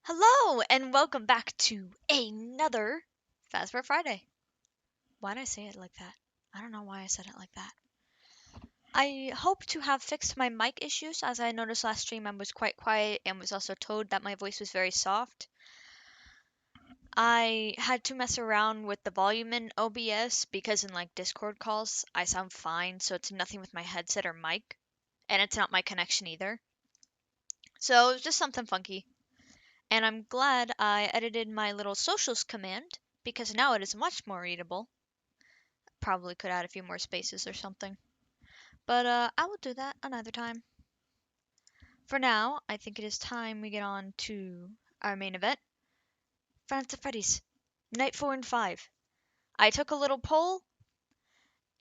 Hello and welcome back to another Fazbear Friday. Why did I say it like that? I don't know why I said it like that. I hope to have fixed my mic issues, as I noticed last stream I was quite quiet and was also told that my voice was very soft. I had to mess around with the volume in OBS because in like Discord calls I sound fine, so it's nothing with my headset or mic, and it's not my connection either. So it was just something funky. And I'm glad I edited my little socials command because now it is much more readable. Probably could add a few more spaces or something. But I will do that another time. For now, I think it is time we get on to our main event. Freddy's, Night 4 and 5. I took a little poll,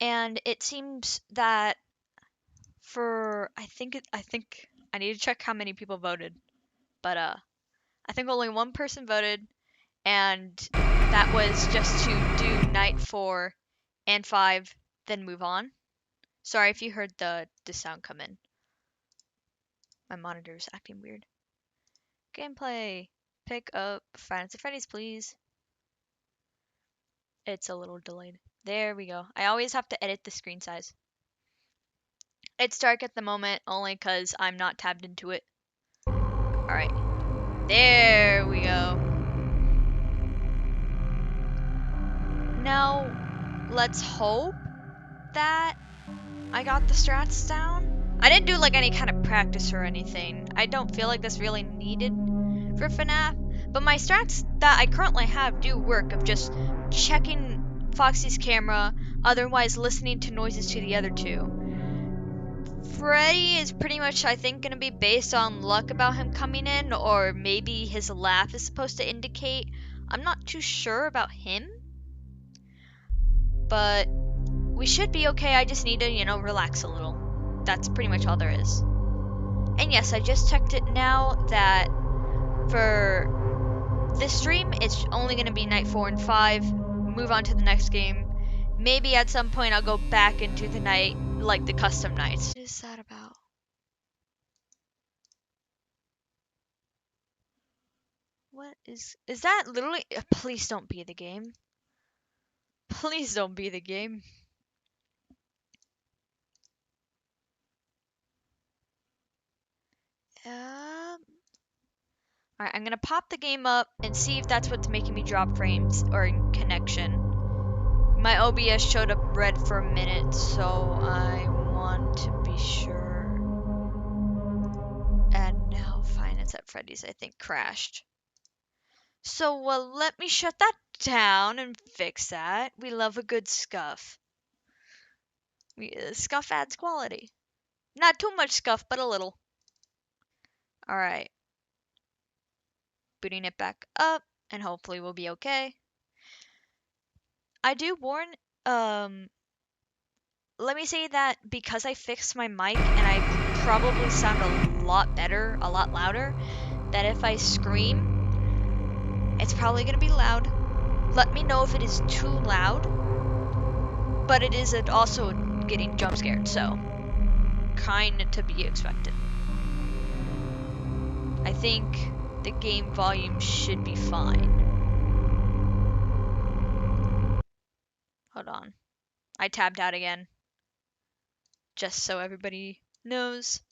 and it seems that I think I need to check how many people voted. But I think only one person voted, and that was just to do night 4 and 5, then move on. Sorry if you heard the sound come in. My monitor is acting weird. Gameplay. Pick up Five Nights at Freddy's, please. It's a little delayed. There we go. I always have to edit the screen size. It's dark at the moment only because I'm not tabbed into it. Alright. There we go. Now, let's hope that I got the strats down. I didn't do like any kind of practice or anything. I don't feel like this really needed for FNAF, but my strats that I currently have do work of just checking Foxy's camera, otherwise listening to noises to the other two. Freddy is pretty much, I think, going to be based on luck about him coming in, or maybe his laugh is supposed to indicate. I'm not too sure about him, but we should be okay. I just need to, relax a little. That's pretty much all there is. And yes, I just checked it now that for this stream, it's only going to be night 4 and 5. Move on to the next game. Maybe at some point I'll go back into the night, like the custom nights. What is that about? What is that literally? Please don't be the game. Please don't be the game. Alright, I'm gonna pop the game up and see if that's what's making me drop frames or in connection. My OBS showed up red for a minute, so I want to be sure. And now Five Nights at Freddy's, I think, crashed. So let me shut that down and fix that. We love a good scuff. Scuff adds quality. Not too much scuff, but a little. Alright. Booting it back up, and hopefully we'll be okay. I do warn, let me say that because I fixed my mic and I probably sound a lot better, a lot louder, that if I scream, it's probably gonna be loud. Let me know if it is too loud, but it is also getting jump scared, so kind to be expected. I think the game volume should be fine. Hold on. I tabbed out again. Just so everybody knows.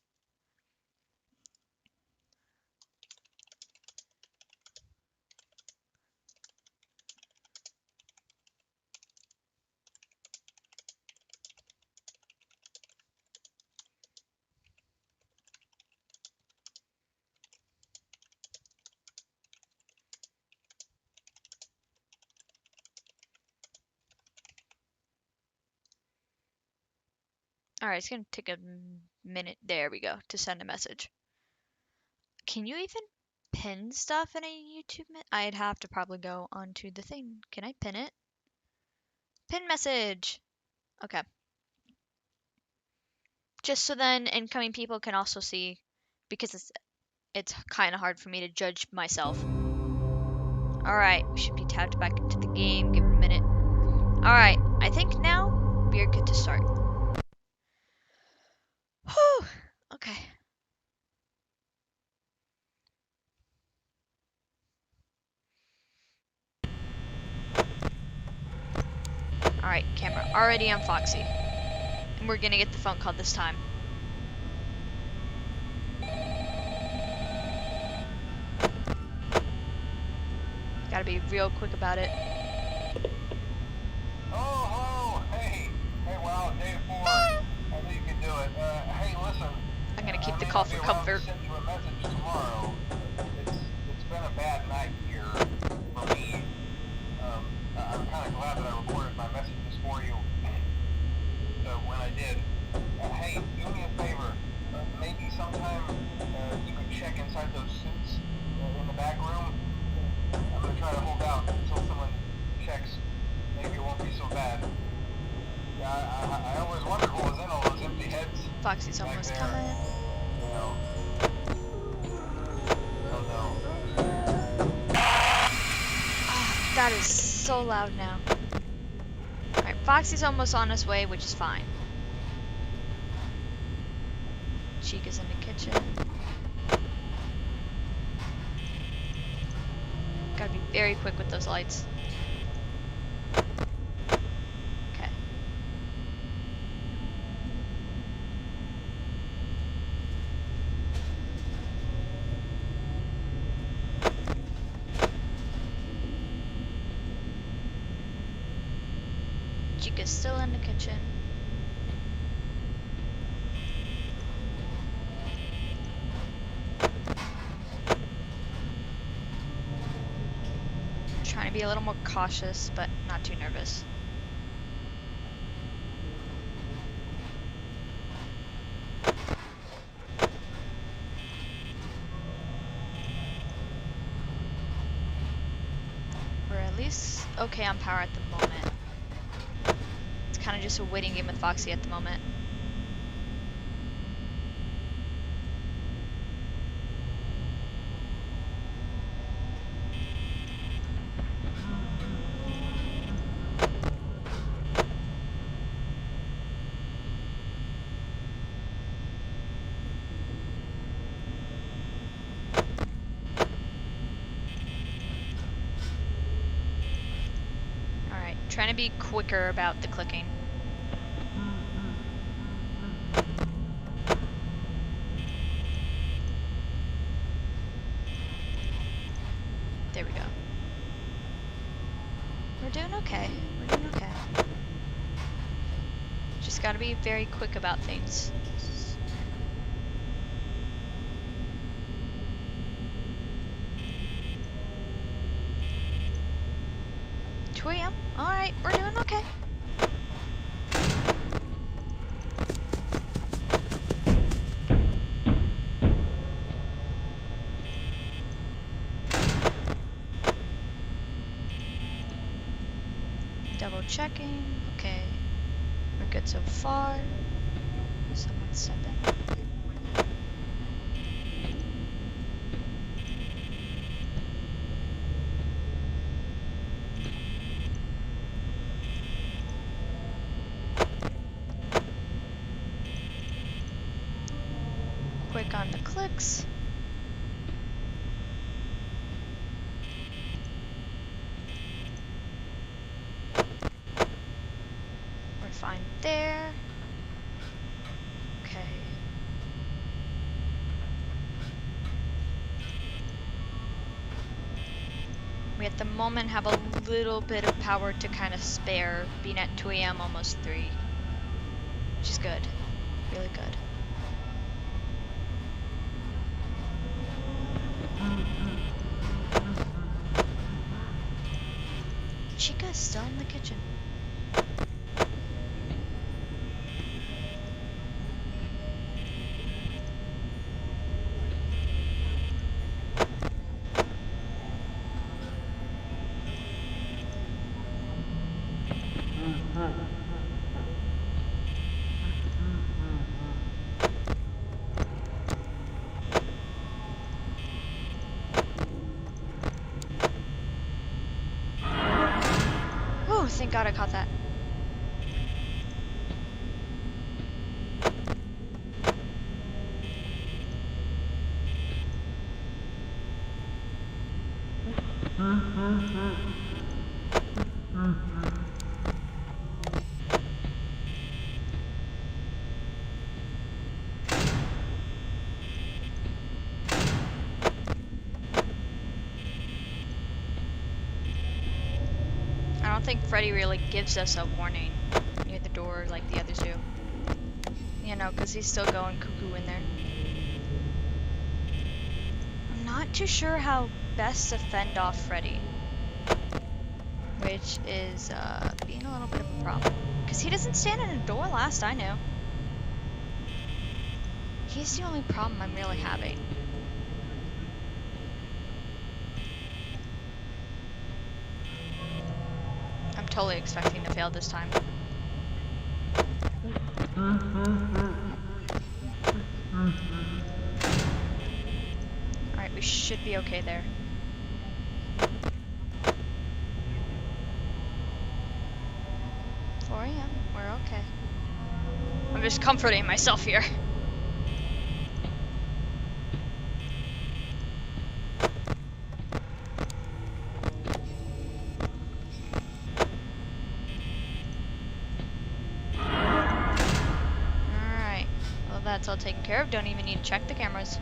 Alright, it's gonna take a minute. There we go, to send a message. Can you even pin stuff in a YouTube? I'd have to probably go onto the thing. Can I pin it? Pin message! Okay. Just so then incoming people can also see, because it's kind of hard for me to judge myself. Alright, we should be tabbed back into the game. Give it a minute. Alright, I think now we are good to start. Whew! Okay. Alright, camera already on Foxy. And we're gonna get the phone call this time. Gotta be real quick about it. Oh, hello. Hey, wow, day 4. I knew you could do it. Hey, listen. I'm gonna keep the call for comfort. Send you a message tomorrow. It's been a bad night here for me. I'm kind of glad that I recorded my messages for you when I did. Hey, do me a favor. Maybe sometime you could check inside those suits in the back room. I'm gonna try to hold out until someone checks. Maybe it won't be so bad. Yeah, I always wondered what was in all those empty heads. Foxy's almost coming. You know. Oh no. That is so loud now. Alright, Foxy's almost on his way, which is fine. Chica's in the kitchen. Gotta be very quick with those lights. Okay. Chica's still in the kitchen. Trying to be a little more cautious, but not too nervous. We're at least okay on power at the moment. It's kind of just a waiting game with Foxy at the moment. Trying to be quicker about the clicking. There we go. We're doing okay. We're doing okay. Just gotta be very quick about things. 2 AM? Alright, we're doing okay. Double checking. Okay. We're good so far. Someone step in. Quick on the clicks. We're fine there. Okay. We at the moment have a little bit of power to kind of spare, being at 2 AM, almost 3. Which is good. Really good. Chica's still in the kitchen. Oh, thank God I caught that. don't think Freddy really gives us a warning near the door like the others do. You know, because he's still going cuckoo in there. I'm not too sure how best to fend off Freddy. Which is being a little bit of a problem. Because he doesn't stand in a door last I knew. He's the only problem I'm really having. I'm totally expecting to fail this time. Alright, we should be okay there. 4 a.m. We're okay. I'm just comforting myself here. Alright. Well, that's all taken care of. Don't even need to check the cameras.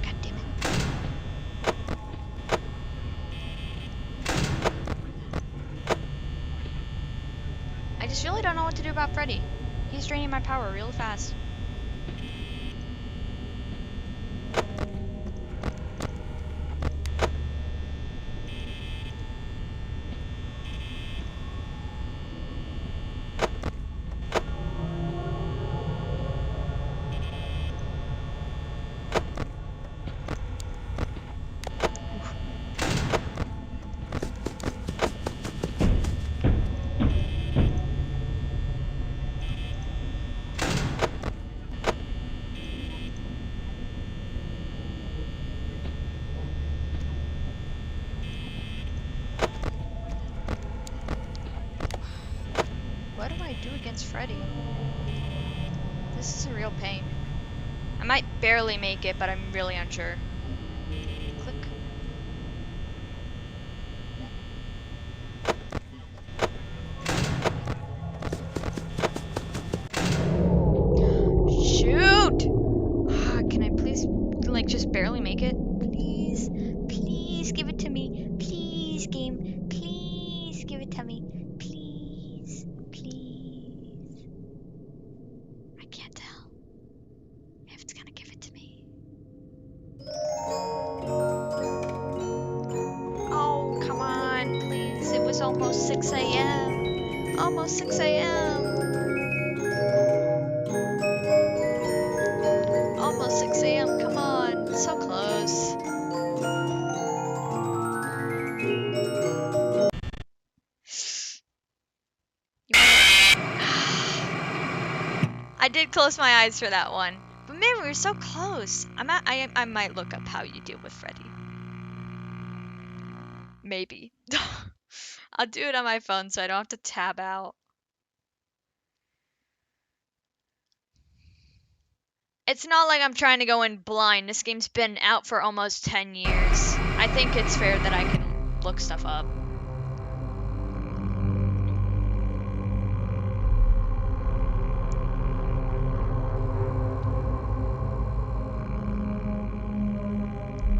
God damn it. I just really don't know what to do about Freddy. He's draining my power real fast. What do I do against Freddy? This is a real pain. I might barely make it, but I'm really unsure. Click. Shoot! Can I please, like, just barely make it? Please, please give it to me. Please, game. Please give it to me. Please, please. I can't tell if it's gonna give it to me. Oh, come on, please. It was almost 6 a.m. Almost 6 a.m. Almost 6 a.m. Come on. So close. I did close my eyes for that one. But man, we were so close. I might look up how you deal with Freddy. Maybe. I'll do it on my phone so I don't have to tab out. It's not like I'm trying to go in blind. This game's been out for almost 10 years. I think it's fair that I can look stuff up.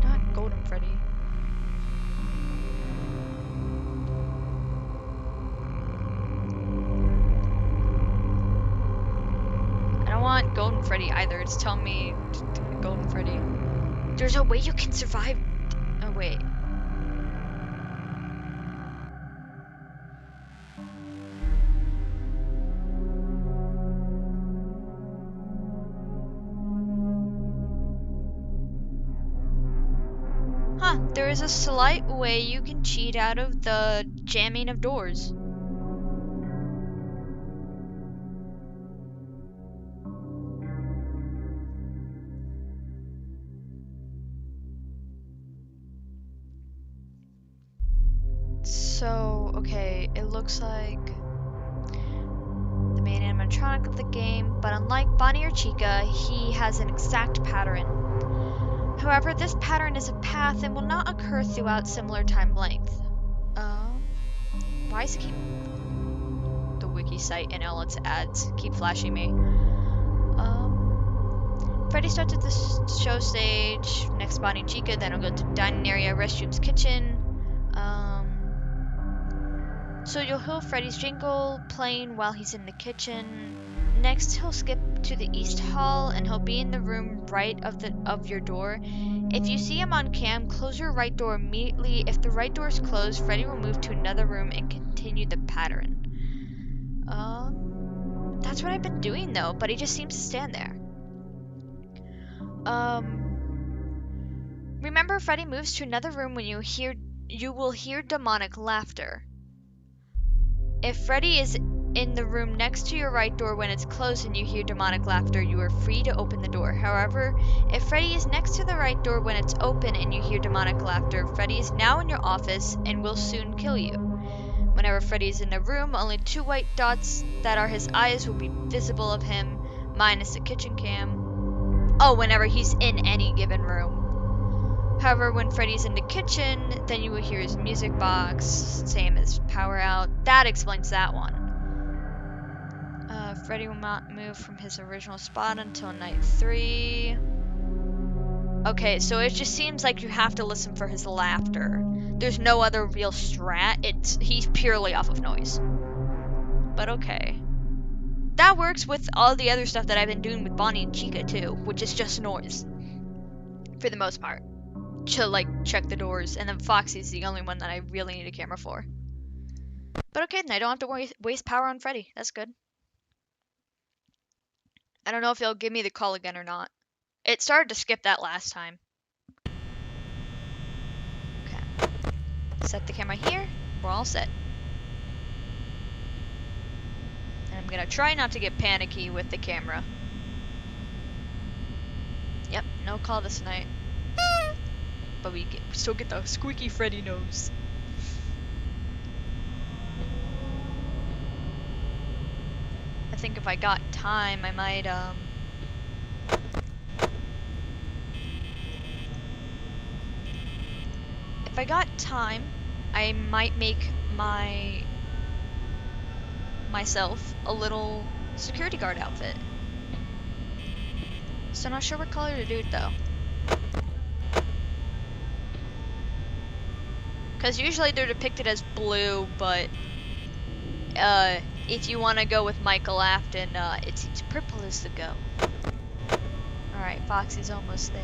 Not Golden Freddy. I don't want Golden Freddy either. It's telling me Golden Freddy. There's a way you can survive. Oh, wait. Huh, there is a slight way you can cheat out of the jamming of doors. So, okay, it looks like the main animatronic of the game, but unlike Bonnie or Chica, he has an exact pattern. However, this pattern is a path and will not occur throughout similar time length. Why does it keep... The wiki site and all its ads keep flashing me. Freddy starts at the show stage, next Bonnie and Chica, then I'll go to dining area, restrooms, kitchen. So you'll hear Freddy's jingle playing while he's in the kitchen. Next, he'll skip to the East Hall and he'll be in the room right of your door. If you see him on cam, close your right door immediately. If the right door is closed, Freddy will move to another room and continue the pattern. That's what I've been doing though, but he just seems to stand there. Remember, Freddy moves to another room when you will hear demonic laughter. If Freddy is in the room next to your right door when it's closed and you hear demonic laughter, you are free to open the door. However, if Freddy is next to the right door when it's open and you hear demonic laughter, Freddy is now in your office and will soon kill you. Whenever Freddy is in a room, only 2 white dots that are his eyes will be visible of him, minus the kitchen cam. Oh, whenever he's in any given room. However, when Freddy's in the kitchen, then you will hear his music box, same as power out. That explains that one. Freddy will not move from his original spot until night 3. Okay, so it just seems like you have to listen for his laughter. There's no other real strat. He's purely off of noise. But okay. That works with all the other stuff that I've been doing with Bonnie and Chica too, which is just noise. For the most part. To like check the doors, and then Foxy's the only one that I really need a camera for. But okay, then I don't have to waste power on Freddy. That's good. I don't know if he'll give me the call again or not. It started to skip that last time. Okay. Set the camera here. We're all set. And I'm gonna try not to get panicky with the camera. Yep, no call this night. But we still get the squeaky Freddy nose. I think if I got time, I might, if I got time, I might make myself a little security guard outfit. Still not sure what color to do it though. Because usually they're depicted as blue, but if you want to go with Michael Afton, it seems purple is the go. Alright, Foxy's almost there.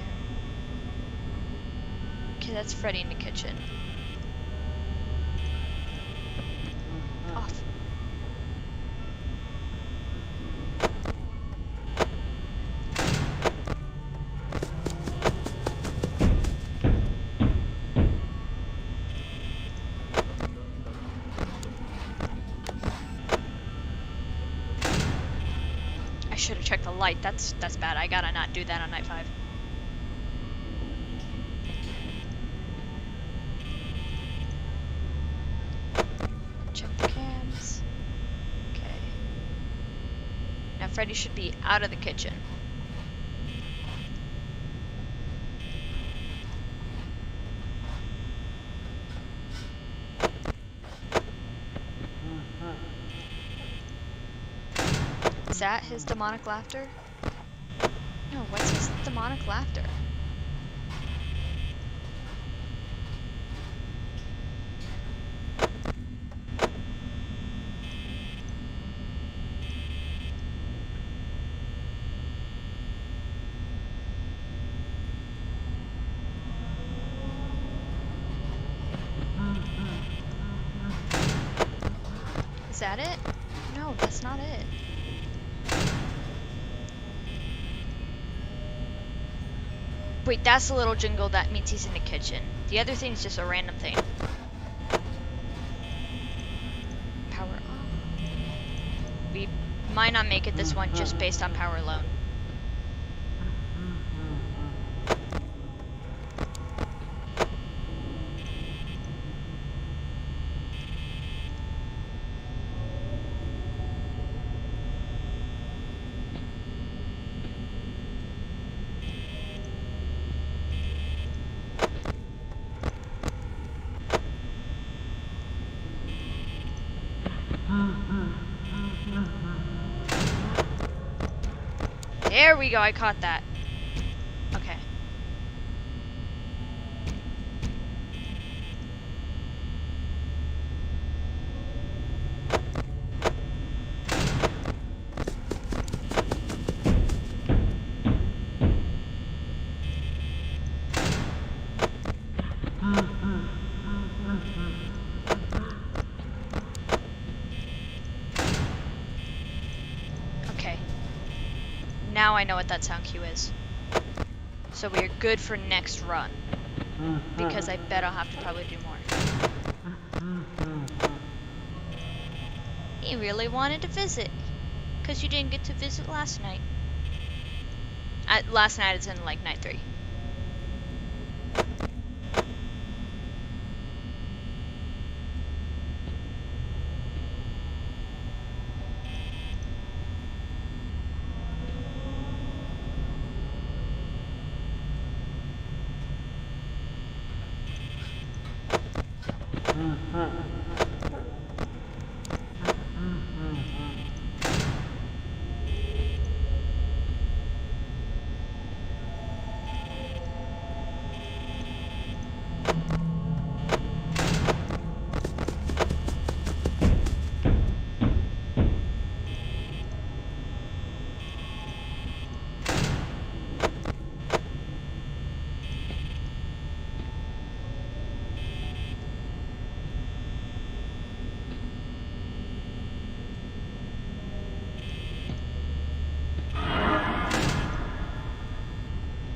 Okay, that's Freddy in the kitchen. Off. I should have checked the light. That's bad. I gotta not do that on night 5. Check the cams. Okay. Now Freddy should be out of the kitchen. Is that his demonic laughter? No, what's his demonic laughter? Is that it? No, that's not it. Wait, that's a little jingle. That means he's in the kitchen. The other thing is just a random thing. Power on. We might not make it this one just based on power alone. There we go, I caught that. now I know what that sound cue is. So we are good for next run. Because I bet I'll have to probably do more. He really wanted to visit. Because you didn't get to visit last night. Last night is in like night 3.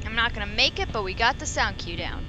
I'm not gonna make it, but we got the sound cue down.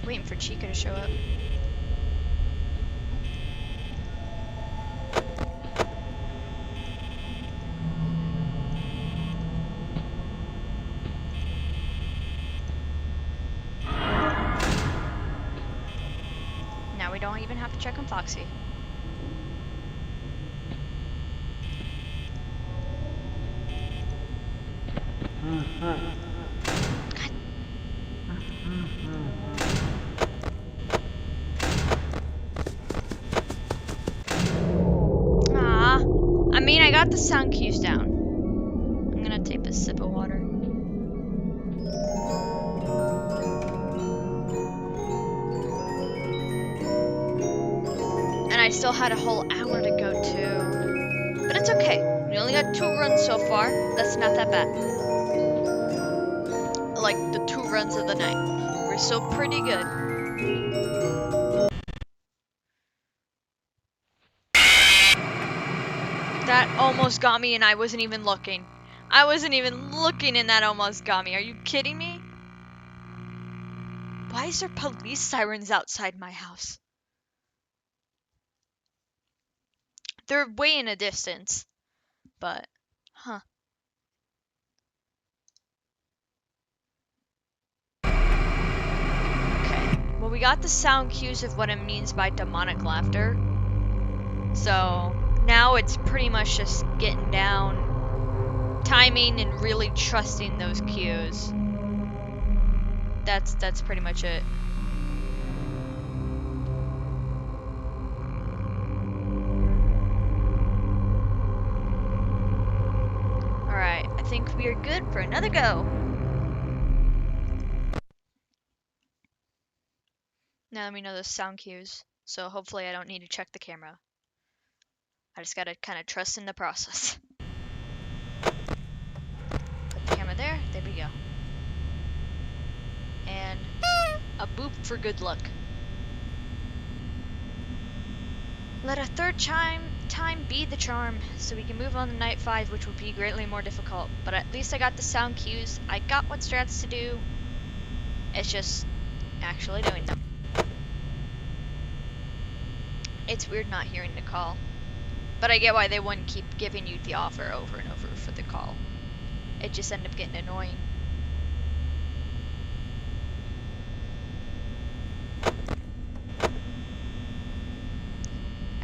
Waiting for Chica to show up. Now we don't even have to check on Foxy. I mean, I got the sound cues down. I'm gonna take a sip of water. And I still had a whole hour to go too. But it's okay. We only got 2 runs so far. That's not that bad. Like the 2 runs of the night. We're still pretty good. That almost got me and I wasn't even looking. I wasn't even looking and that almost got me. Are you kidding me? Why is there police sirens outside my house? They're way in a distance. But, huh. Okay. Well, we got the sound cues of what it means by demonic laughter. So, now it's pretty much just getting down, timing, and really trusting those cues. That's pretty much it. Alright, I think we are good for another go. Now let me know those sound cues, so hopefully I don't need to check the camera. I just gotta kind of trust in the process. Put the camera there, there we go. And a boop for good luck. Let a third time time be the charm, so we can move on to night 5, which will be greatly more difficult. But at least I got the sound cues, I got what strats to do. It's just actually doing them. It's weird not hearing the call. But I get why they wouldn't keep giving you the offer over and over for the call. It just ended up getting annoying.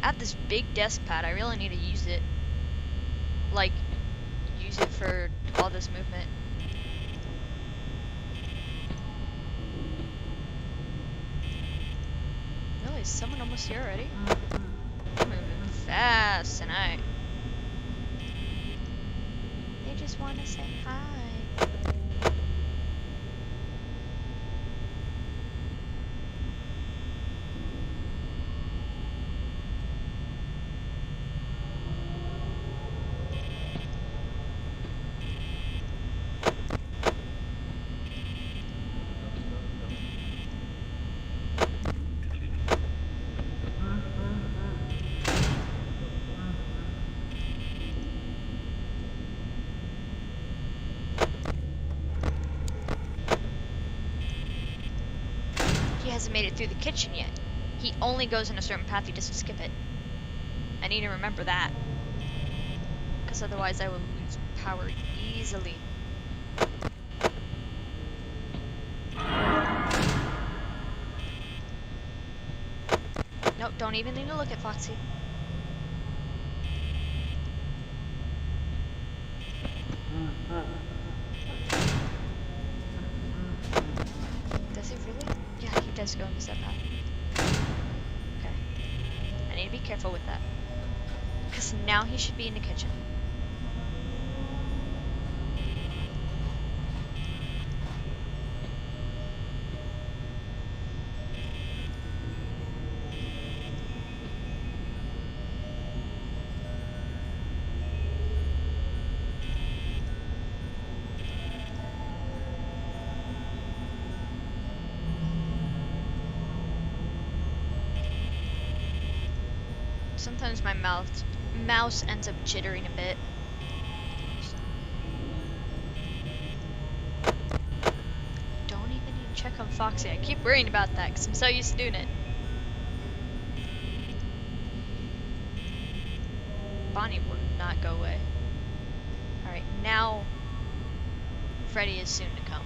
I have this big desk pad, I really need to use it. Like, use it for all this movement. Really, is someone almost here already? They're moving fast tonight. They just want to say hi. He hasn't made it through the kitchen yet. He only goes in a certain path, he doesn't skip it. I need to remember that. Because otherwise I will lose power easily. Nope, don't even need to look at Foxy. Does it really? Yeah, he does go in the step path. Okay. I need to be careful with that. Because now he should be in the kitchen. Sometimes my mouse ends up jittering a bit. Don't even need to check on Foxy. I keep worrying about that because I'm so used to doing it. Bonnie will not go away. Alright, now Freddy is soon to come.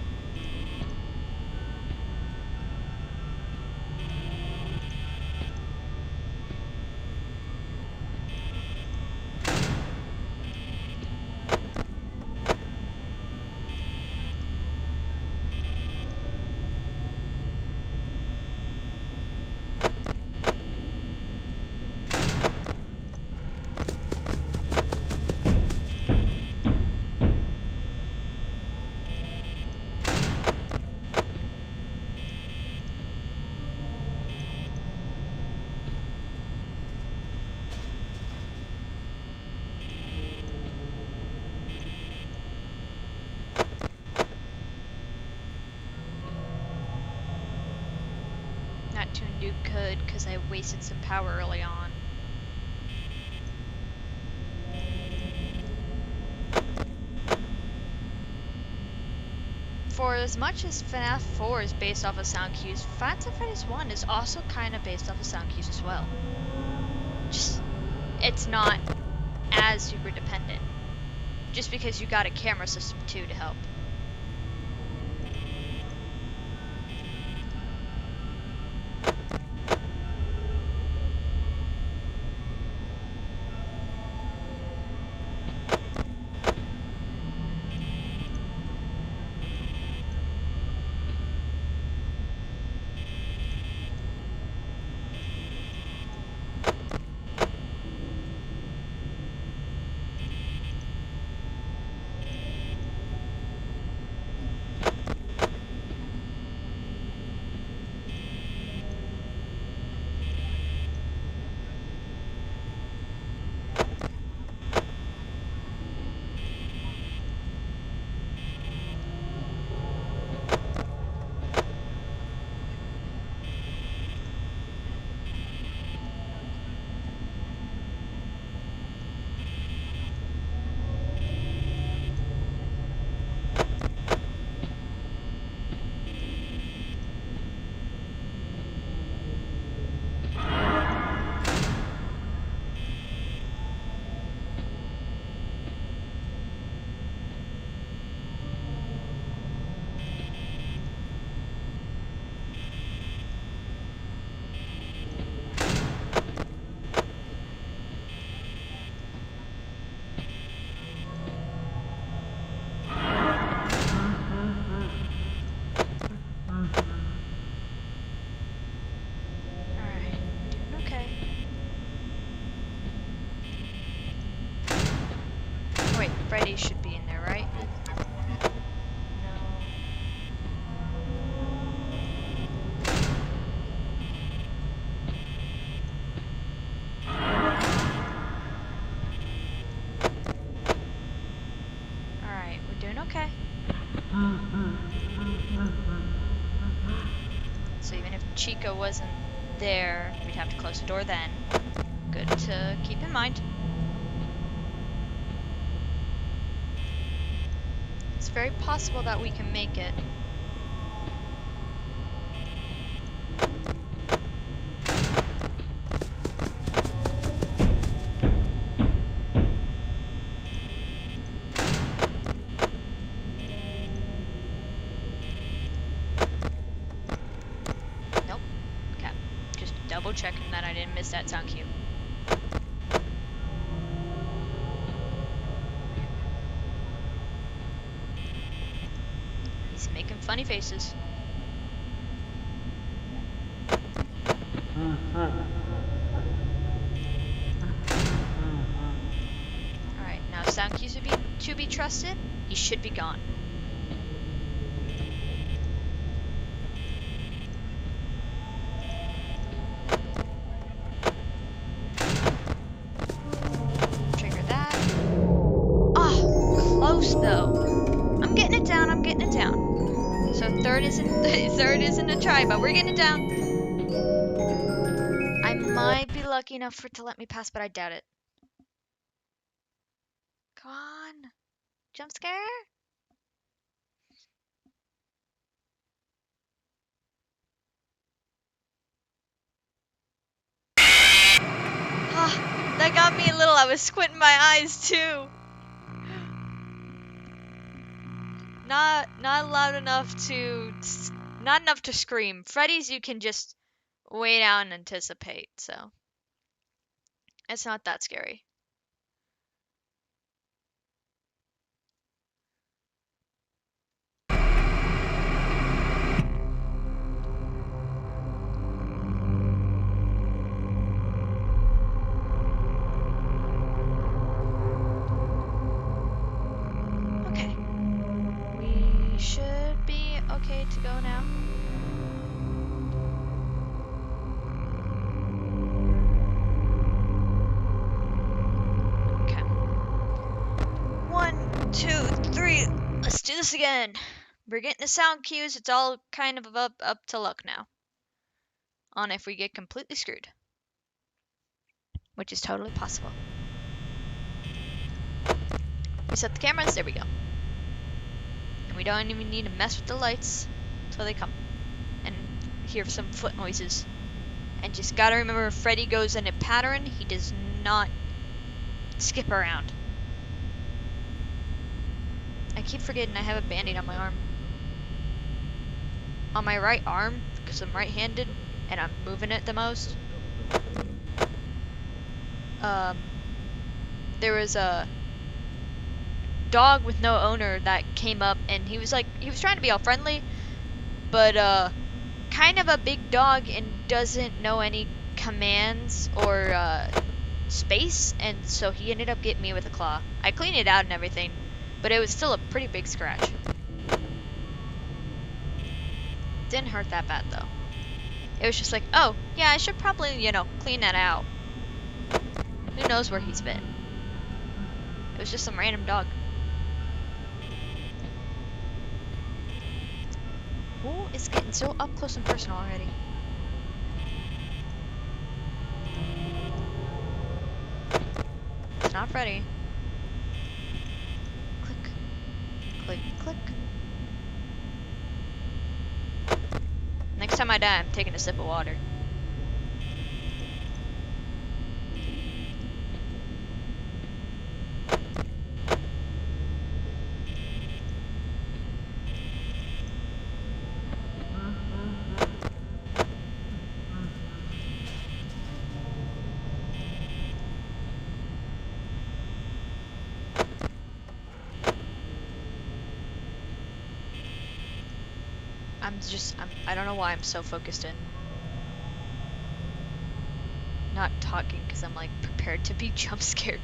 Not to do good because I wasted some power early on. For as much as FNAF 4 is based off of sound cues, Five Nights at Freddy's 1 is also kind of based off of sound cues as well. Just, it's not as super dependent. Just because you got a camera system too to help. Chica wasn't there, we'd have to close the door then. Good to keep in mind. It's very possible that we can make it. Nope. Okay. Just double checking that I didn't miss that sound cue. He's making funny faces. Alright, now sound cues to be trusted. He should be gone. Trigger that. Oh, close though. I'm getting it down, I'm getting it down. So third isn't a try, but we're getting it down. I might be lucky enough for it to let me pass, but I doubt it. Come on. Jump scare? Ah, that got me a little. I was squinting my eyes too. Not loud enough to, not enough to scream. Freddy's you can just wait out and anticipate, so it's not that scary. Okay. We should be okay to go now. Okay. 1, 2, 3. Let's do this again. We're getting the sound cues. It's all kind of up to luck now. On if we get completely screwed. Which is totally possible. We set the cameras. There we go. And we don't even need to mess with the lights until they come. And hear some foot noises. And just gotta remember, if Freddy goes in a pattern, he does not skip around. I keep forgetting I have a band-aid on my arm. On my right arm, because I'm right-handed, and I'm moving it the most. There was a dog with no owner that came up, and he was trying to be all friendly, but kind of a big dog and doesn't know any commands or space, and so he ended up getting me with a claw. I cleaned it out and everything, but it was still a pretty big scratch. Didn't hurt that bad though. It was just like, oh yeah, I should probably, clean that out. Who knows where he's been? It was just some random dog. Ooh, it's getting so up close and personal already. It's not Freddy. Click. Click, click. Next time I die, I'm taking a sip of water. I don't know why I'm so focused in. Not talking because I'm like prepared to be jump scared.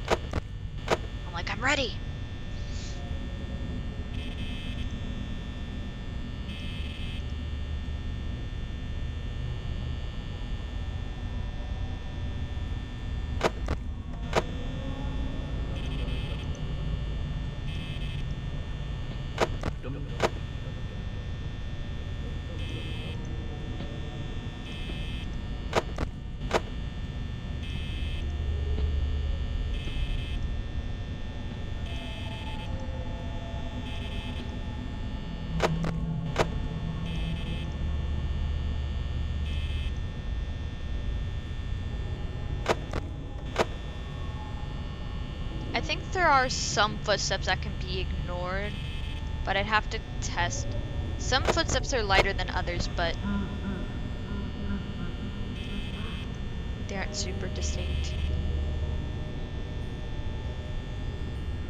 I'm like, I'm ready. think there are some footsteps that can be ignored, but I'd have to test. Some footsteps are lighter than others, but they aren't super distinct.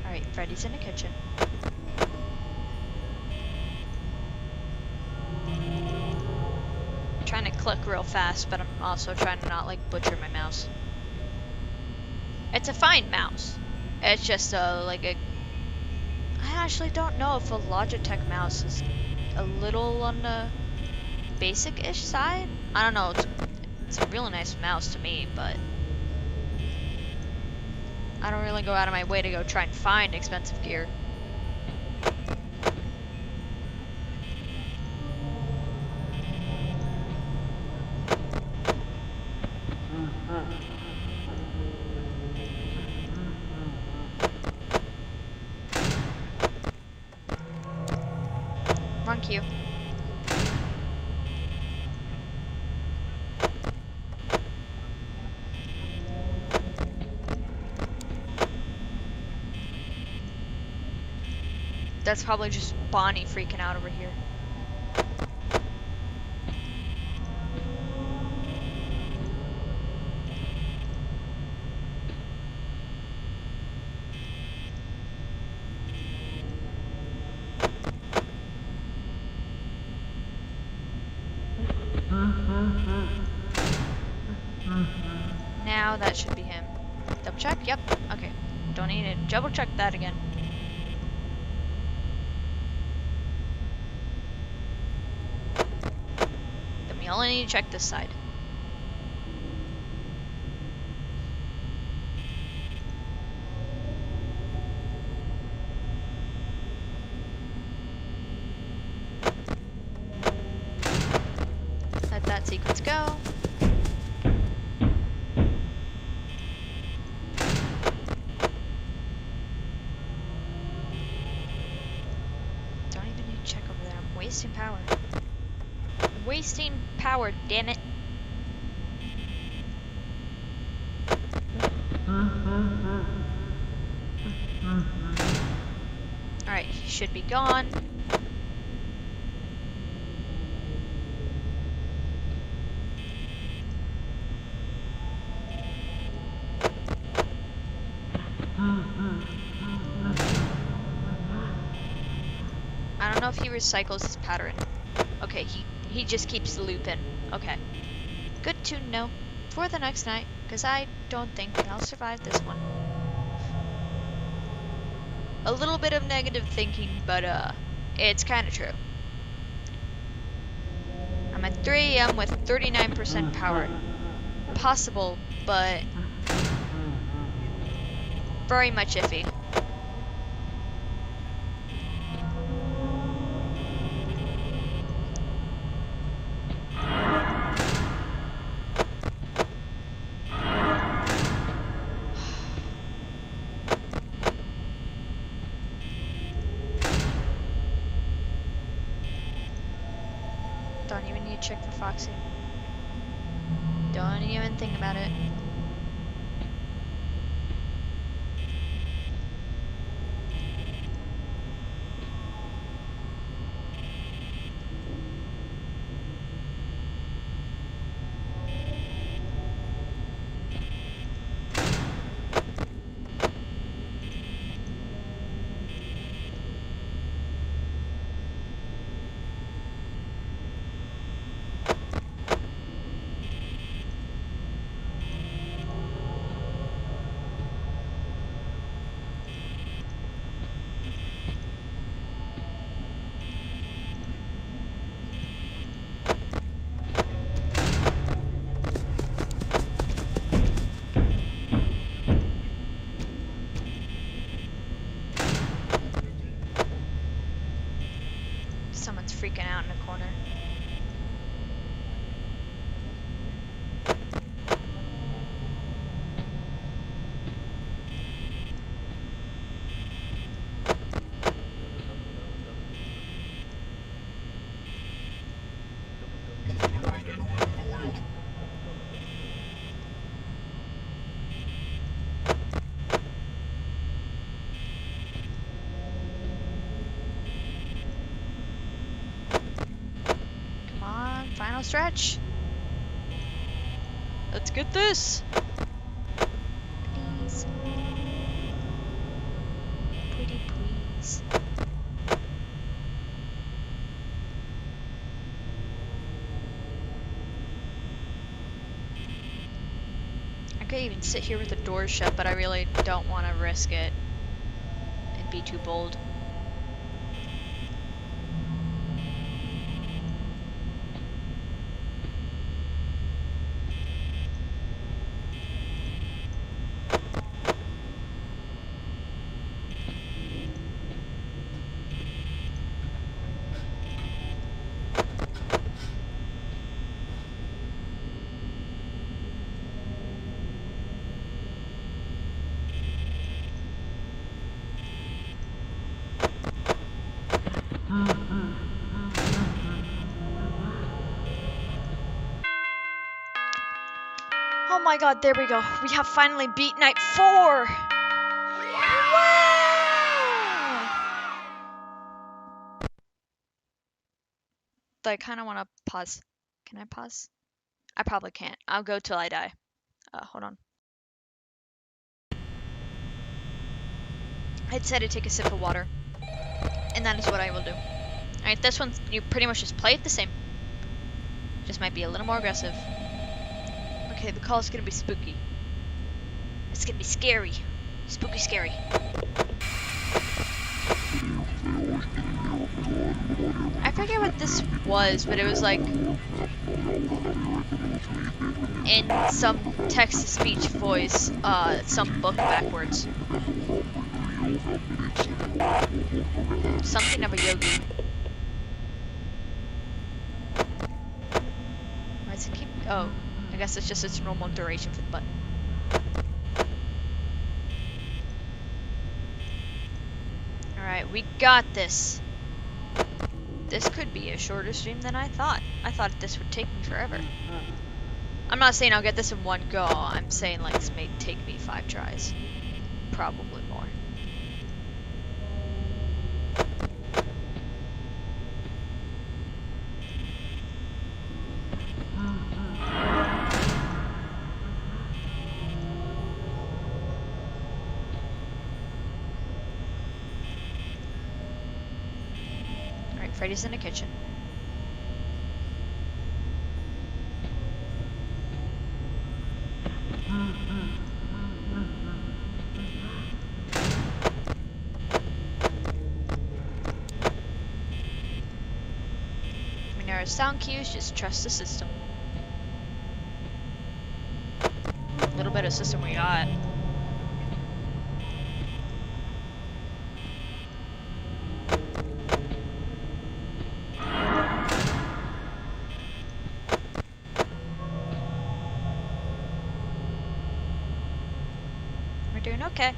Alright, Freddy's in the kitchen. I'm trying to click real fast, but I'm also trying to not, like, butcher my mouse. It's a fine mouse. It's just like a... I actually don't know if a Logitech mouse is a little on the basic-ish side. I don't know. It's a really nice mouse to me, but I don't really go out of my way to go try and find expensive gear. Wrong cue. That's probably just Bonnie freaking out over here. Now that should be him. Double check? Yep. Okay. Don't need to double check that again. Then we only need to check this side. Let that sequence go. Don't even need to check over there. I'm wasting power. Wasting power, damn it. Alright, he should be gone. I don't know if he recycles his pattern. Okay, he just keeps looping. Okay. Good to know for the next night, because I don't think I'll survive this one. A little bit of negative thinking, but it's kind of true. I'm at 3 AM with 39% power. Possible, but very much iffy. Don't even need to check for Foxy. Don't even think about it. stretch. Let's get this. Please. Pretty please. I could even sit here with the doors shut, but I really don't want to risk it and be too bold. Oh my god, there we go. We have finally beat night 4! Wow! But I kind of want to pause. Can I pause? I probably can't. I'll go till I die. Hold on. I decided to take a sip of water. And that is what I will do. Alright, this one, you pretty much just play it the same. Just might be a little more aggressive. Okay, the call is gonna be spooky. It's gonna be scary. Spooky scary. I forget what this was, but it was like in some text-to-speech voice, some book backwards. Something of a yogi. Why does it keep... Oh, I guess it's just its normal duration for the button. Alright, we got this. This could be a shorter stream than I thought. I thought this would take me forever. I'm not saying I'll get this in one go. I'm saying like this may take me 5 tries. Probably more. Alright, Freddy's in the kitchen. When there are sound cues, just trust the system. A little bit of system we got. We're doing okay.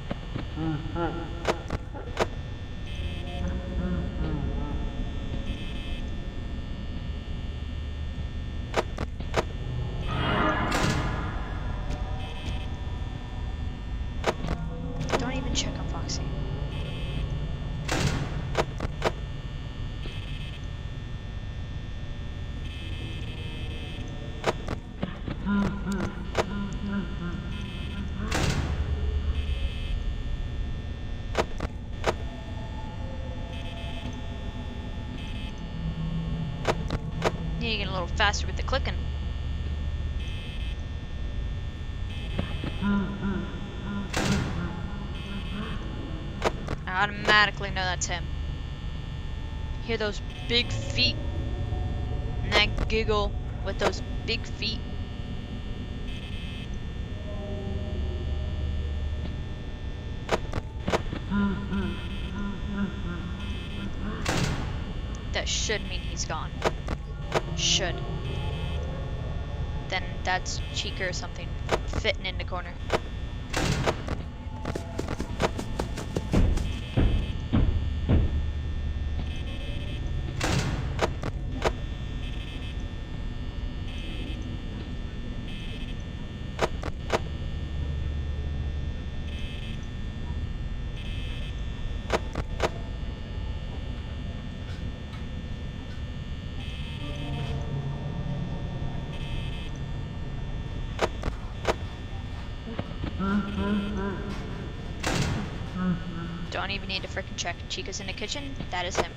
Don't even check on Foxy. Need to get a little faster with the clicking. I automatically know that's him. Hear those big feet and that giggle with those big feet. That should mean he's gone. Should. Then that's Chica or something fitting in the corner. Don't even need to frickin' check. Chica's in the kitchen. That is him.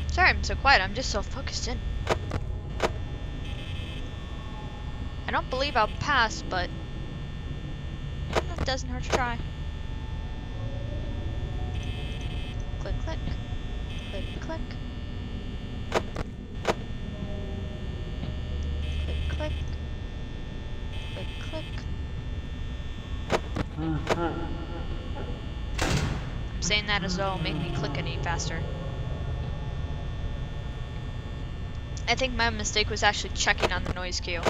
Sorry I'm so quiet, I'm just so focused in. I don't believe I'll pass, but it doesn't hurt to try. Click, click. Click, click. Click, click. Click, click. I'm saying that as though it'll make me click any faster. I think my mistake was actually checking on the noise cue.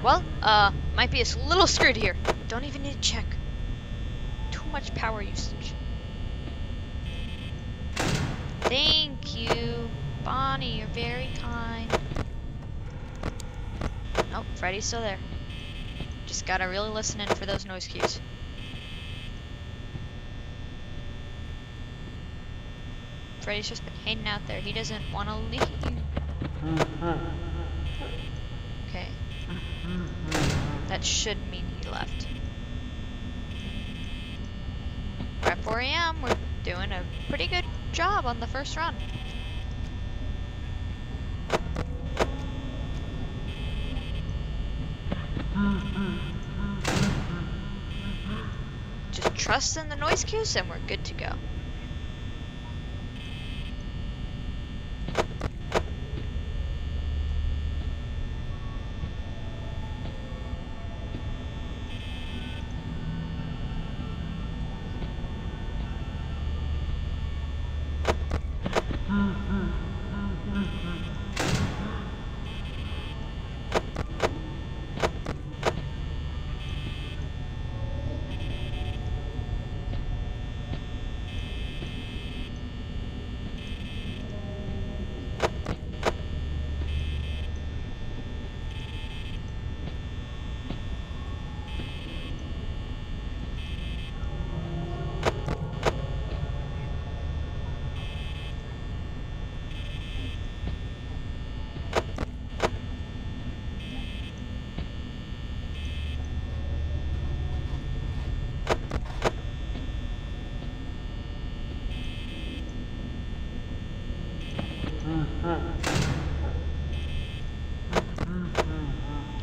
Well, might be a little screwed here. Don't even need to check. Too much power usage. Thank you, Bonnie, you're very kind. Nope, Freddy's still there. Just gotta really listen in for those noise cues. Freddy's just been hanging out there. He doesn't want to leave. Okay. That should mean he left. Right 4 a.m. We're doing a pretty good job on the first run. Just trust in the noise cues and we're good to go.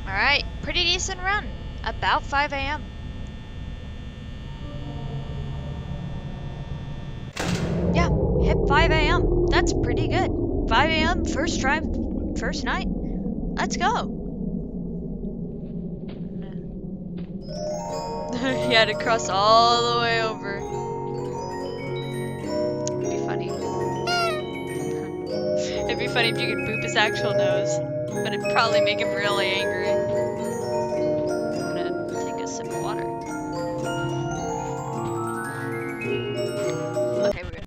Alright, pretty decent run. About 5 a.m. Yeah, hit 5 a.m. That's pretty good. 5 a.m. first drive, first night. Let's go. He had to cross all the way over. It'd be funny. It'd be funny if you could boop his actual nose, but it'd probably make him really angry. I'm gonna take a sip of water. Okay, we're good.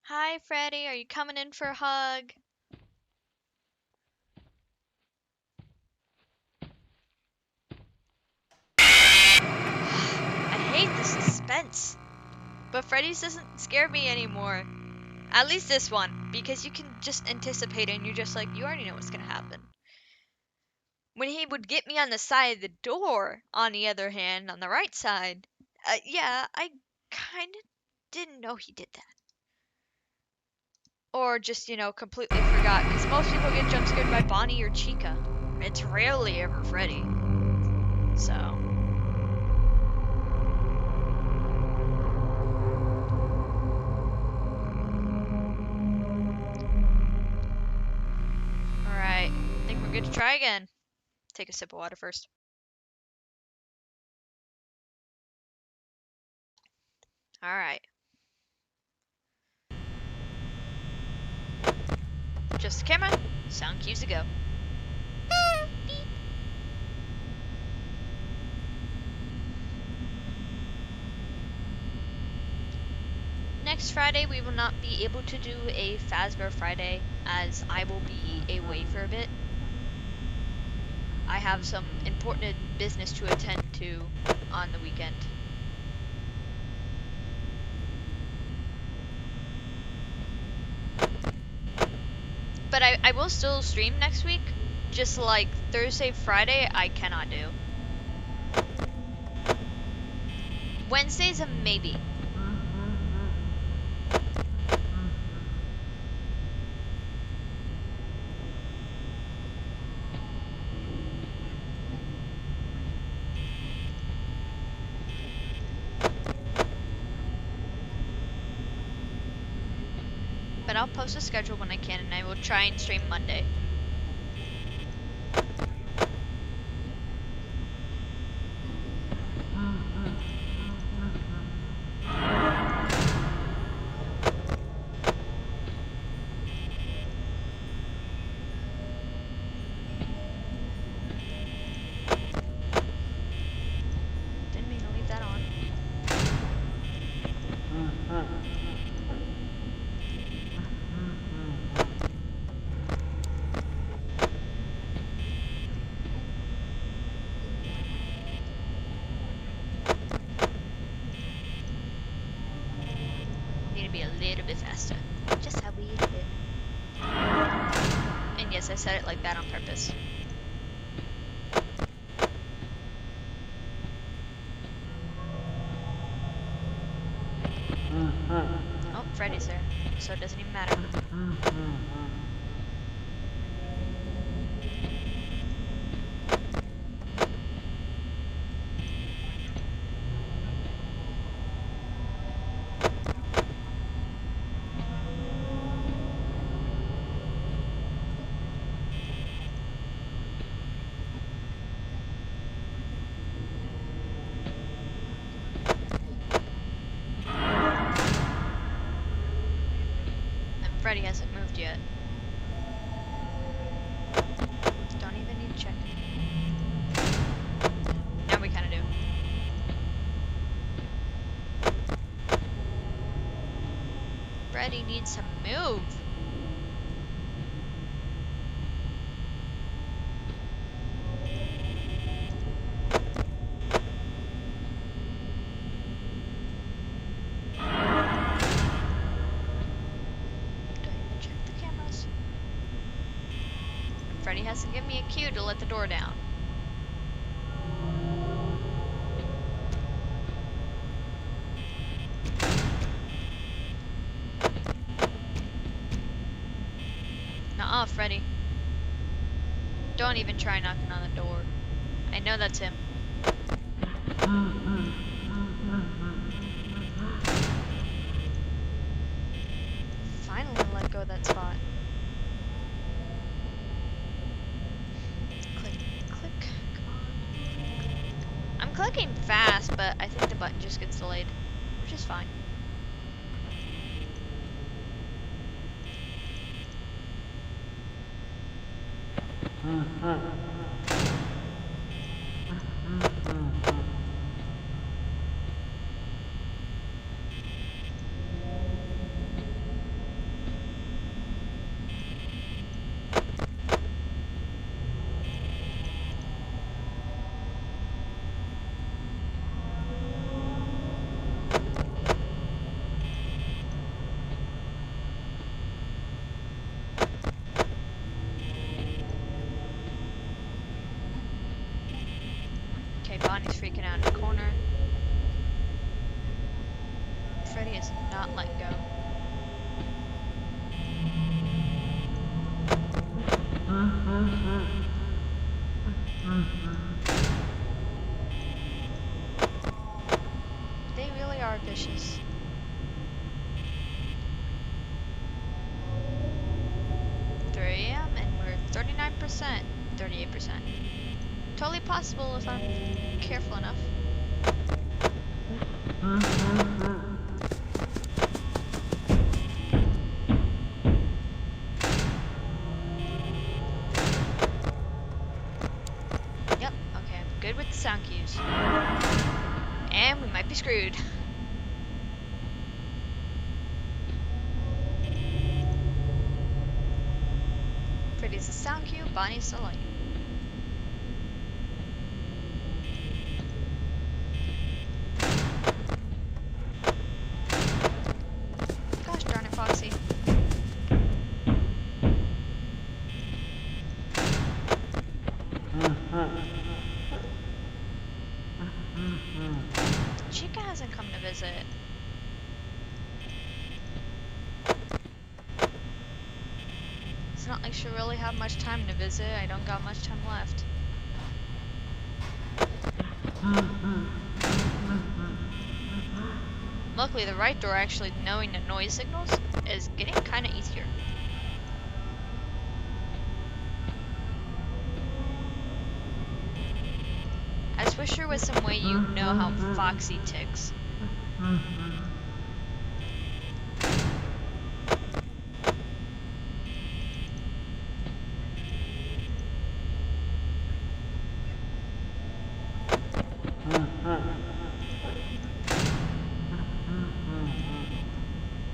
Hi, Freddy. Are you coming in for a hug? I hate the suspense. But Freddy's doesn't scare me anymore. At least this one, because you can just anticipate it and you're just like, you already know what's gonna happen. When he would get me on the side of the door, on the other hand, on the right side, yeah, I kind of didn't know he did that. Or just, you know, completely forgot, because most people get jump scared by Bonnie or Chica. It's rarely ever Freddy. So... Try again. Take a sip of water first. Alright. Just the camera. Sound cues to go. Beep. Next Friday, we will not be able to do a Fazbear Friday, as I will be away for a bit. I have some important business to attend to on the weekend. But I will still stream next week, just like Thursday, Friday, I cannot do. Wednesday's a maybe. But I'll post a schedule when I can, and I will try and stream Monday. Didn't mean to leave that on. Need to be a little bit faster. Just a wee bit. And yes, I said it like that on purpose. Oh, Freddy's there, so it doesn't even matter. Freddy hasn't moved yet. Don't even need to check. Now we kind of do. Freddy needs to move. Freddy has to give me a cue to let the door down. Nuh-uh, Freddy. Don't even try knocking on the door. I know that's him. Finally let go of that spot. I'm clicking fast, but I think the button just gets delayed, which is fine. Bonnie's freaking out in the corner. Freddy is not letting go. They really are vicious. And we're 39%, 38%. 100%. Totally possible if I'm careful enough. Yep, okay, I'm good with the sound cues. And we might be screwed. Freddy's the sound cue, Bonnie's the light. Gosh darn it, Foxy. Chica hasn't come to visit. It's not like she'll really have much time to visit. I don't got much time left. Luckily, the right door actually knowing the noise signals is getting kind of easier. I just wish there was some way you know how Foxy ticks.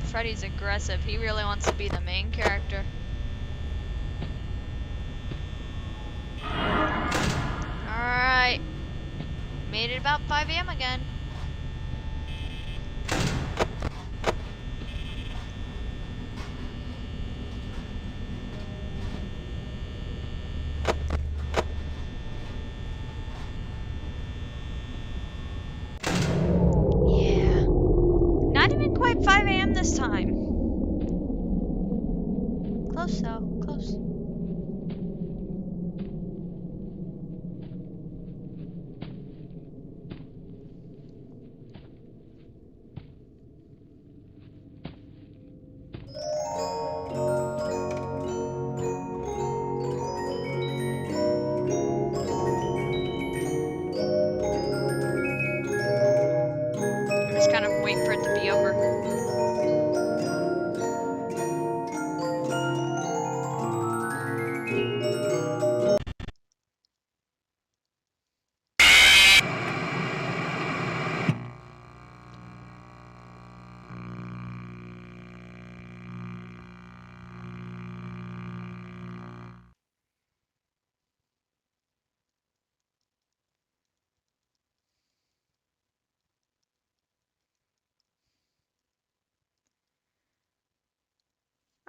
Freddy's aggressive. He really wants to be the main character. Alright. Made it about 5 AM again. Yeah. Not even quite 5 AM this time. Close though, close. I'm just kind of waiting for it to be over.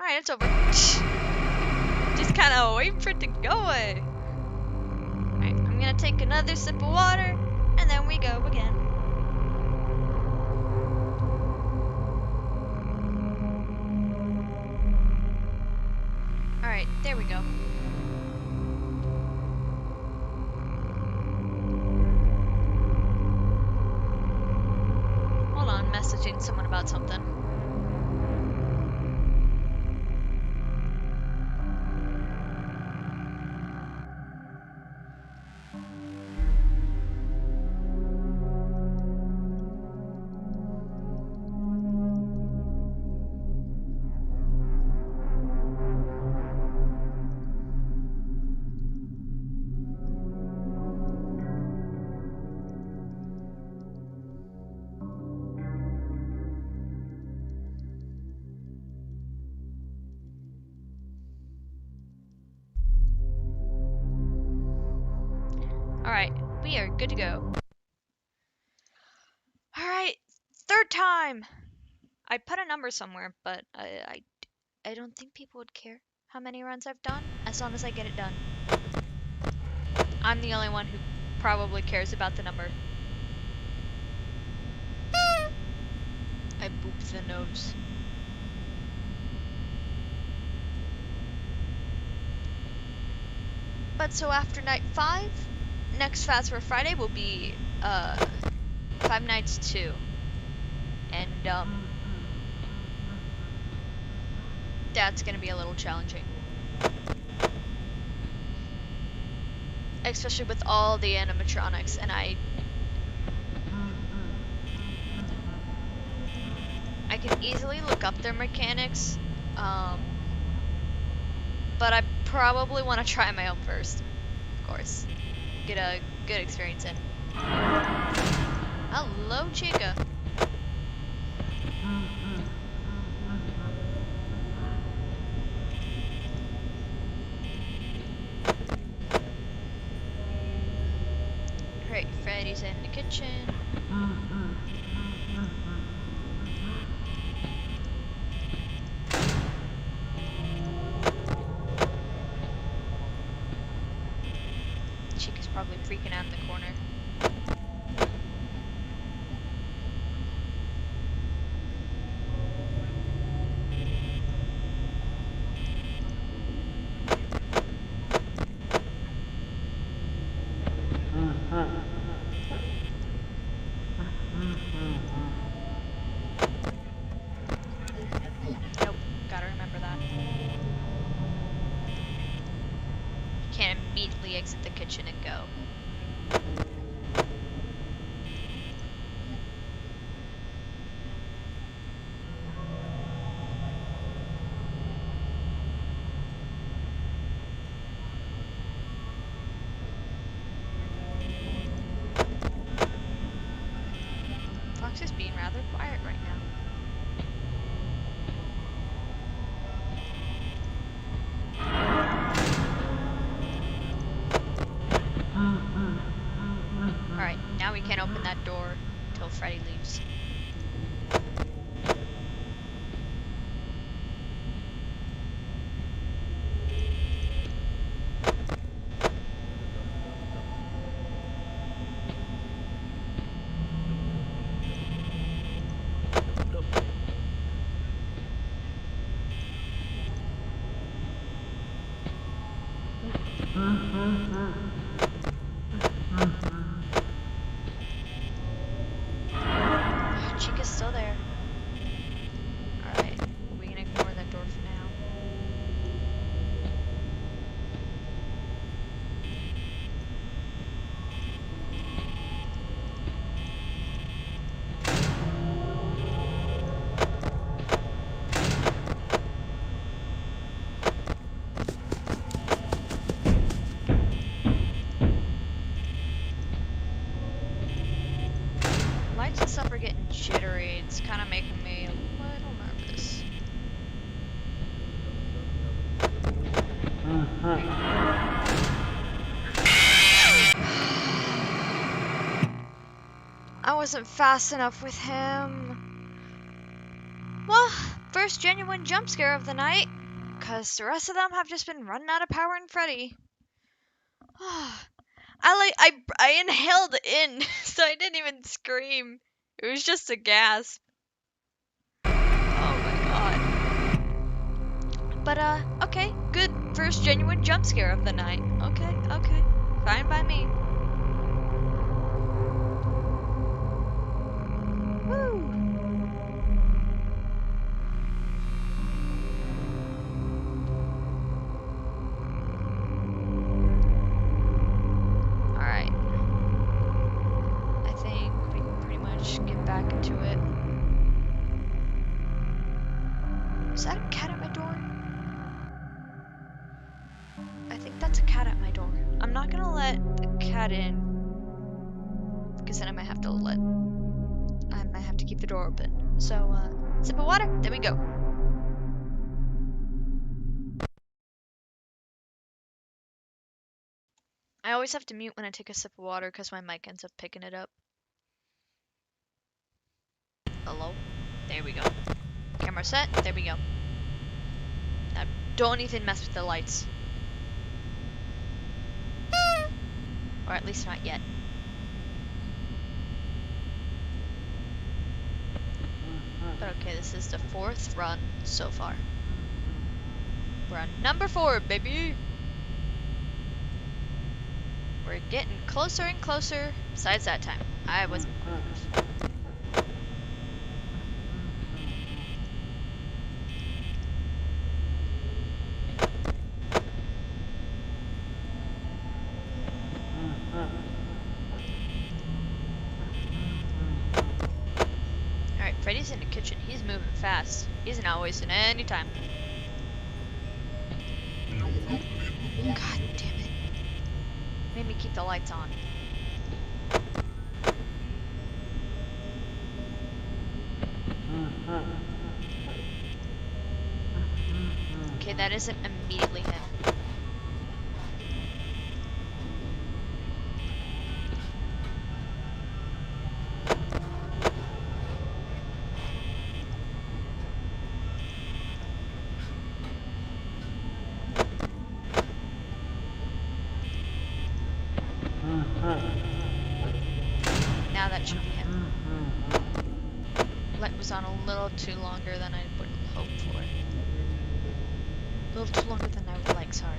Alright, it's over. Just kind of waiting for it to go away. Alright, I'm gonna take another sip of water, and then we go again. Alright, there we go. Hold on, messaging someone about something. Alright, we are good to go. Alright, third time! I put a number somewhere, but I don't think people would care how many runs I've done, as long as I get it done. I'm the only one who probably cares about the number. I booped the nose. But so after night 5, next Fast for Friday will be 5 Nights 2. And that's gonna be a little challenging. especially with all the animatronics, and I can easily look up their mechanics, but I probably want to try my own first, of course. Get a good experience in. Hello, Chica. Great, Freddy's in the kitchen. Chica's probably freaking out in the corner. Nope, gotta remember that. Can't immediately exit the kitchen and go. Fox is being rather quiet right now. Alright, now we can't open that door until Freddy leaves. Chica's still there. Alright, we can ignore that door for now. Lights and stuff are getting jittery. It's kind of making me a little nervous. I wasn't fast enough with him. Well, first genuine jump scare of the night, because the rest of them have just been running out of power in Freddy. I inhaled in, so I didn't even scream. It was just a gasp. Oh my god. But okay, good first genuine jump scare of the night. Okay, fine by me. Woo. Alright. I think we can pretty much get back into it. Is that a cat at my door? I think that's a cat at my door. I'm not gonna let the cat in, because then I might have to keep the door open. So, sip of water, there we go. I always have to mute when I take a sip of water because my mic ends up picking it up. Hello? There we go. Camera set, there we go. Now, don't even mess with the lights. Or at least not yet. But okay, this is the 4th run so far. We're on number 4, baby! We're getting closer and closer. Besides that time, I wasn't close. Freddy's in the kitchen. He's moving fast. He's not wasting any time. God damn it. Made me keep the lights on. Okay, that isn't immediately him. Now that should be him. Light was on a little too longer than I would hope for. A little too longer than I would like, sorry.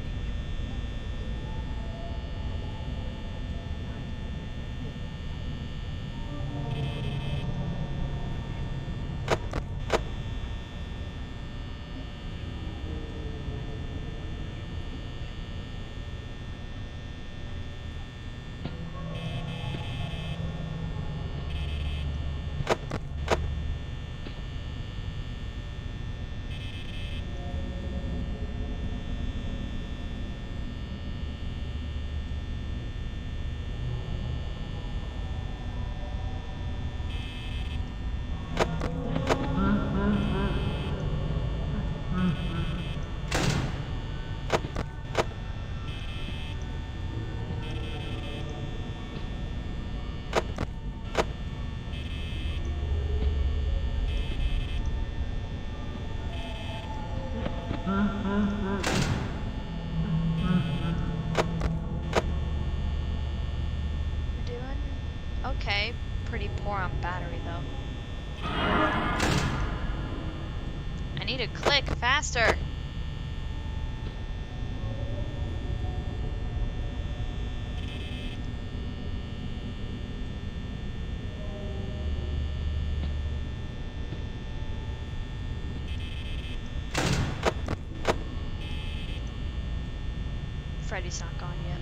We're doing okay. Pretty poor on battery though. I need to click faster. Freddy's not gone yet.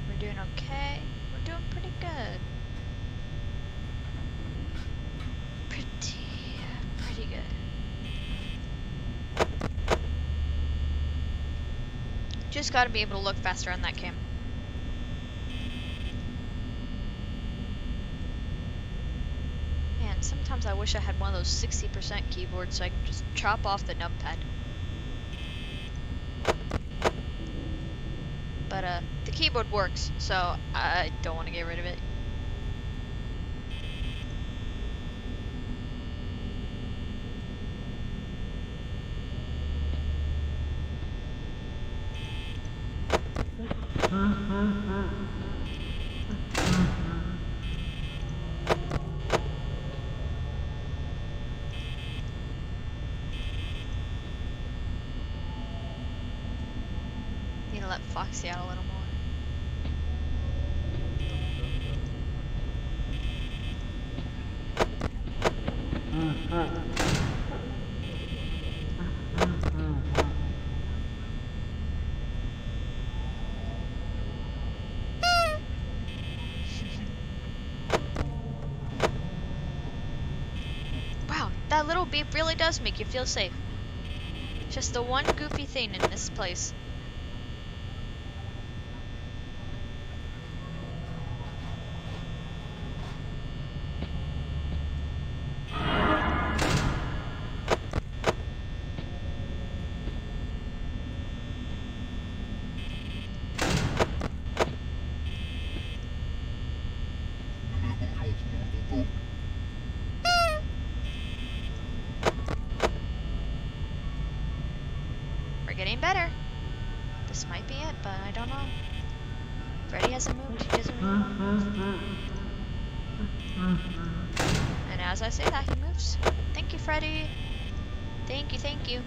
We're doing okay. We're doing pretty good. Pretty good. Just gotta be able to look faster on that cam. Man, sometimes I wish I had one of those 60% keyboards so I could just chop off the numpad. But the keyboard works, so I don't want to get rid of it. Need to let Foxy out a little more. Wow, that little beep really does make you feel safe. Just the one goofy thing in this place. better. This might be it, but I don't know. Freddy hasn't moved. He doesn't really want to move. And as I say that, he moves. Thank you, Freddy. Thank you, thank you.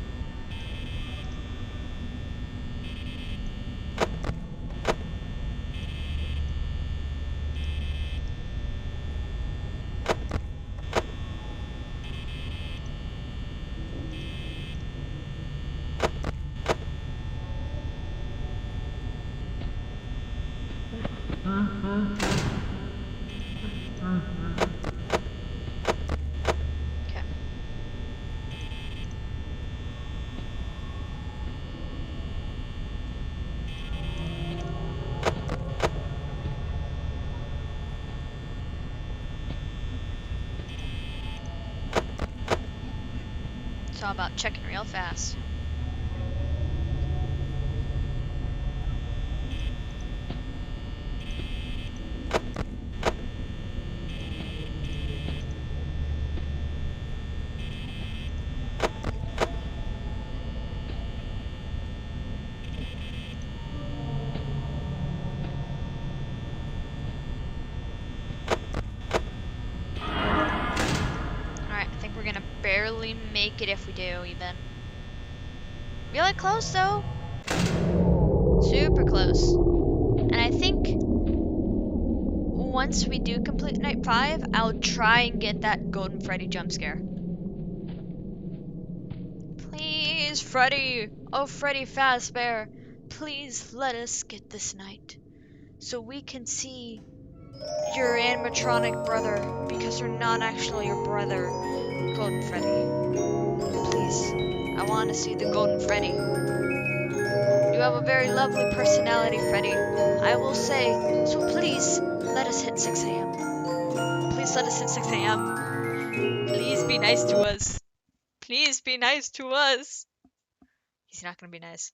Okay. It's all about checking real fast. Alright, I think we're gonna barely make it if we do, even. Really close, though. Super close. And I think once we do complete night 5, I'll try and get that Golden Freddy jump scare. Please, Freddy! Oh, Freddy Fazbear! Please let us get this night so we can see your animatronic brother, because you're not actually your brother, Golden Freddy. Please, I want to see the Golden Freddy. You have a very lovely personality, Freddy. I will say, so please let us hit 6 a.m. Please let us hit 6 a.m. Please be nice to us. Please be nice to us. He's not gonna be nice.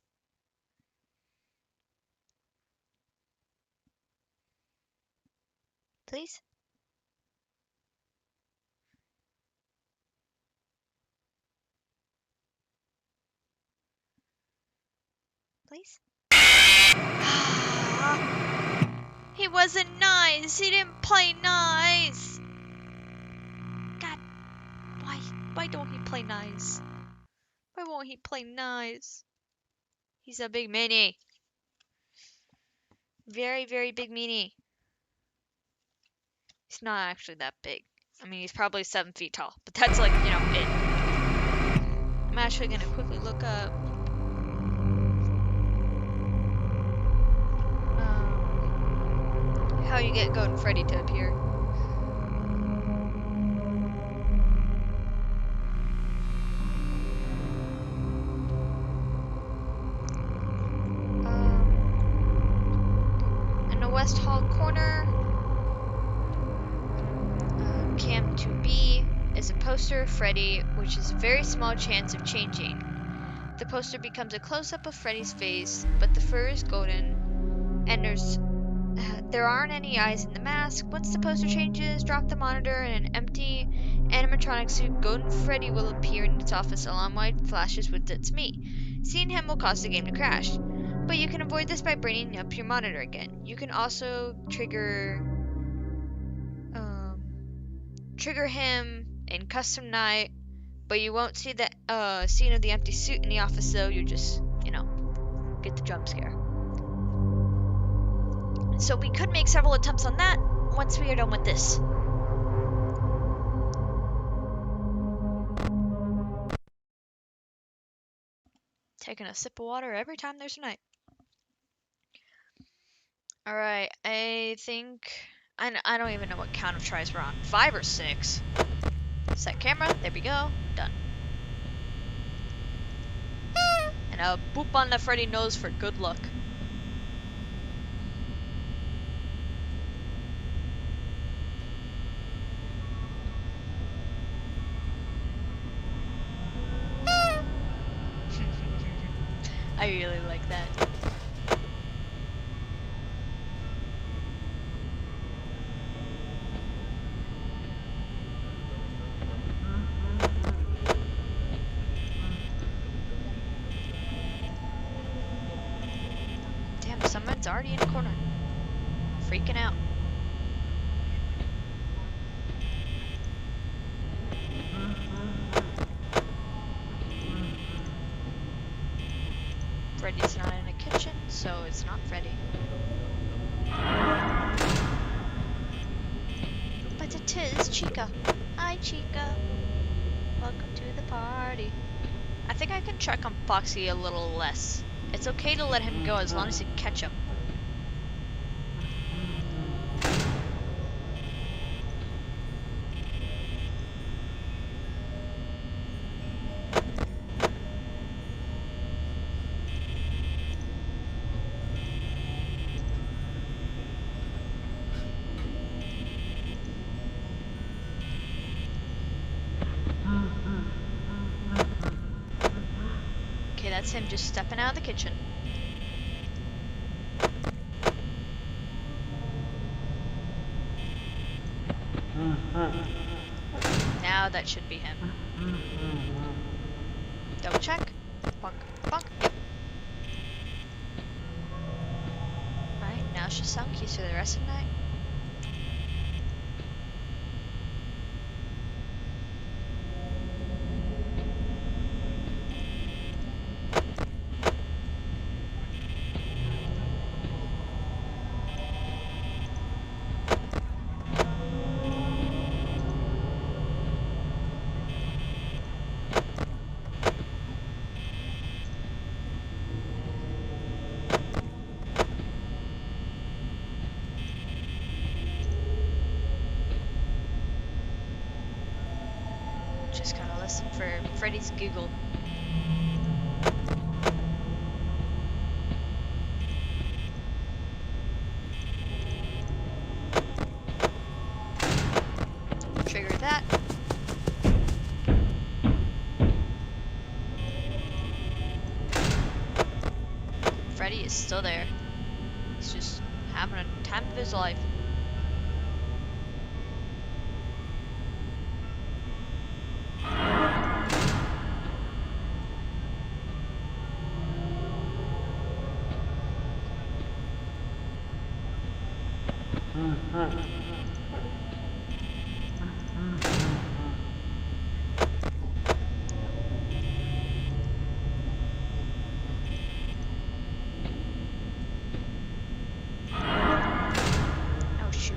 Please? Please? He wasn't nice. He didn't play nice. God, why don't he play nice? Why won't he play nice? He's a big meanie. Very, very big meanie. He's not actually that big. I mean, he's probably 7 feet tall, but that's like, you know, it. I'm actually gonna quickly look up how you get Golden Freddy to appear. In the West Hall corner, Cam 2B is a poster of Freddy, which is a very small chance of changing. The poster becomes a close-up of Freddy's face, but the fur is golden, and there aren't any eyes in the mask. Once the poster changes, drop the monitor in an empty animatronic suit, Golden Freddy will appear in its office along white flashes with "It's me." Seeing him will cause the game to crash, but you can avoid this by bringing up your monitor again. You can also trigger him in custom night, but you won't see the scene of the empty suit in the office, though. You just, you know, get the jump scare. So we could make several attempts on that once we are done with this. Taking a sip of water every time there's a night. Alright, I think... I don't even know what count of tries we're on. 5 or 6. Set camera. There we go. Done. And a boop on the Freddy nose for good luck. I really like that. someone's already in a corner. Freaking out. Freddy's not in a kitchen, so it's not Freddy. But it is Chica. Hi, Chica. Welcome to the party. I think I can check on Foxy a little less. It's okay to let him go as long as you catch him. Okay, that's him just stepping out of the kitchen. Now that should be him. Double check. Bonk, bonk. Yep. Alright, now it's just some keys for the rest of the night. Just gotta listen for Freddy's giggle. Trigger that. Freddy is still there. He's just having a time of his life. Oh shoot.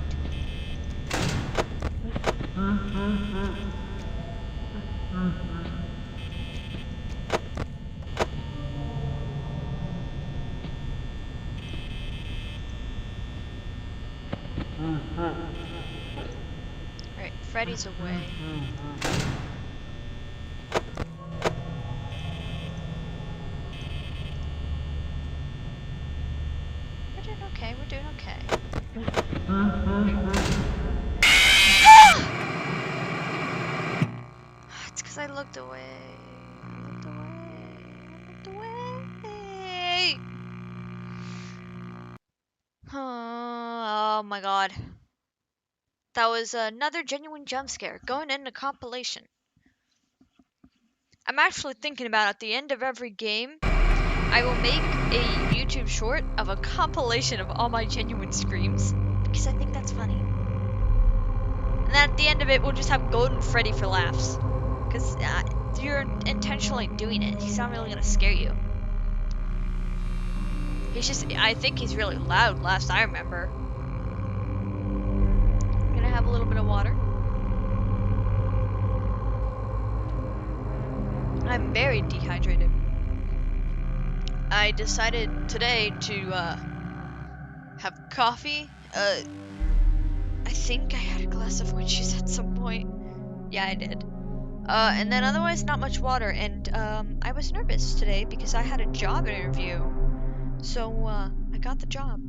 Alright, Freddy's away. We're doing okay, we're doing okay. It's because I looked away. I looked away. Oh my god. That was another genuine jump scare going in a compilation. I'm actually thinking about at the end of every game, I will make a YouTube short of a compilation of all my genuine screams because I think that's funny. And then at the end of it, we'll just have Golden Freddy for laughs because you're intentionally doing it. He's not really gonna scare you. He's just, I think he's really loud last I remember. I'm gonna have a little bit of water. I'm very dehydrated. I decided today to have coffee. I think I had a glass of orange juice at some point. Yeah, I did. And then otherwise not much water. And I was nervous today because I had a job interview. So I got the job.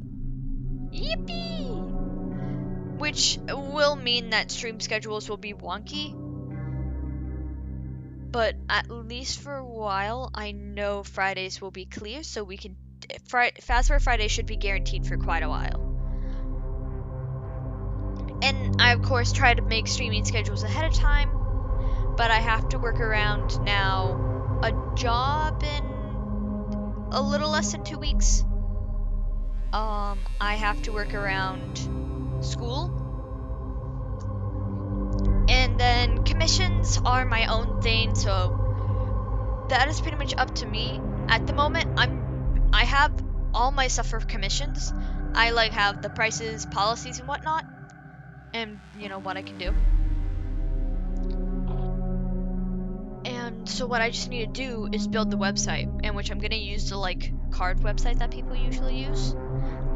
Yippee! Which will mean that stream schedules will be wonky. But at least for a while, I know Fridays will be clear, so we can. Fazbear Friday should be guaranteed for quite a while. And I, of course, try to make streaming schedules ahead of time, but I have to work around now a job in a little less than 2 weeks. I have to work around school. And then commissions are my own thing, so that is pretty much up to me. At the moment, I have all my stuff for commissions. I like have the prices, policies, and whatnot, and you know what I can do. And so what I just need to do is build the website, in which I'm gonna use the like card website that people usually use.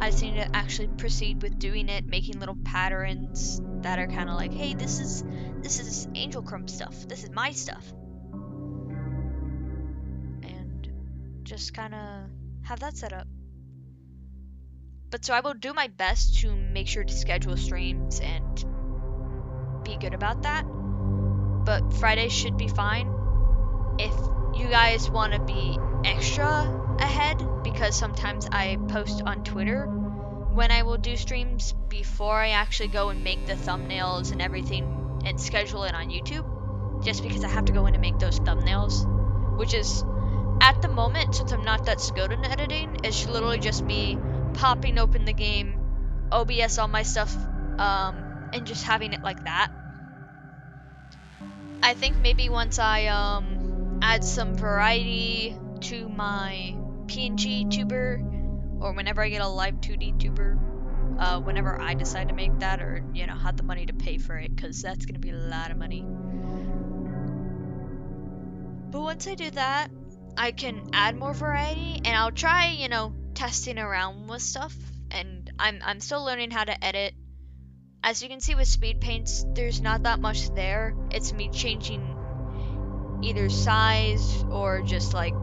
I just need to actually proceed with doing it, making little patterns that are kind of like, hey, this is Angel Crumb stuff. This is my stuff, and just kind of have that set up. But so I will do my best to make sure to schedule streams and be good about that. But Friday should be fine. If you guys want to be extra ahead, because sometimes I post on Twitter when I will do streams before I actually go and make the thumbnails and everything and schedule it on YouTube, just because I have to go in and make those thumbnails, which is at the moment, since I'm not that skilled in editing, it's literally just me popping open the game, OBS all my stuff, and just having it like that. I think maybe once I add some variety to my PNG tuber, or whenever I get a live 2D tuber, whenever I decide to make that, or you know, have the money to pay for it, because that's gonna be a lot of money. But once I do that, I can add more variety, and I'll try, you know, testing around with stuff. And I'm still learning how to edit. As you can see with speed paints, there's not that much there. It's me changing either size or just like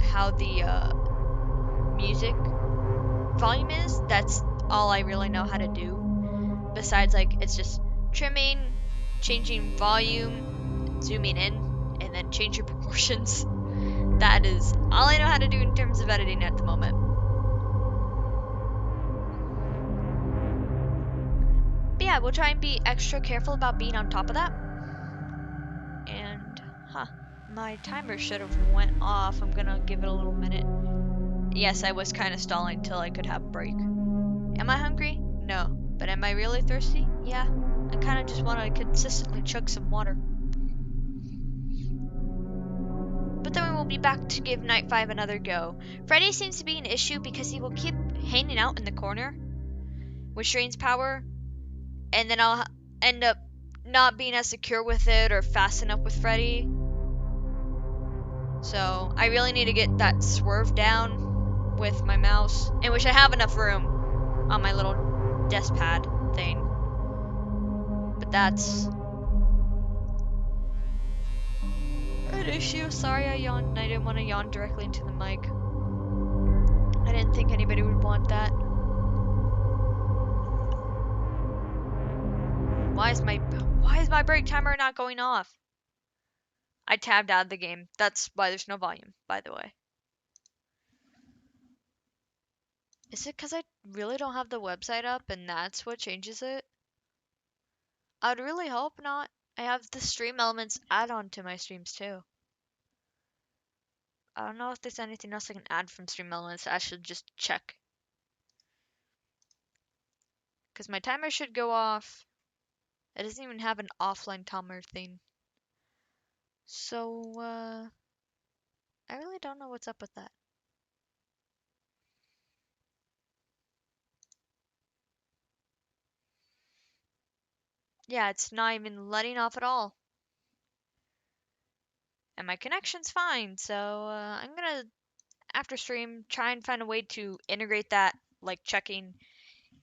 how the music volume is. That's all I really know how to do. Besides, like, it's just trimming, changing volume, zooming in, and then changing proportions. That is all I know how to do in terms of editing at the moment. But yeah, we'll try and be extra careful about being on top of that. And, my timer should have went off. I'm gonna give it a little minute. Yes, I was kind of stalling till I could have a break. Am I hungry? No. But am I really thirsty? Yeah. I kind of just want to consistently chug some water. But then we will be back to give Night 5 another go. Freddy seems to be an issue because he will keep hanging out in the corner, which drains power, and then I'll end up not being as secure with it or fast enough with Freddy. So I really need to get that swerve down with my mouse, in which I have enough room on my little desk pad thing. But that's an issue. Sorry I yawned. I didn't want to yawn directly into the mic. I didn't think anybody would want that. Why is my break timer not going off? I tabbed out of the game. That's why there's no volume, by the way. Is it because I really don't have the website up and that's what changes it? I'd really hope not. I have the stream elements add-on to my streams too. I don't know if there's anything else I can add from stream elements. I should just check. Because my timer should go off. It doesn't even have an offline timer thing. So, I really don't know what's up with that. Yeah, it's not even letting off at all. And my connection's fine, so I'm gonna, after stream, try and find a way to integrate that, like checking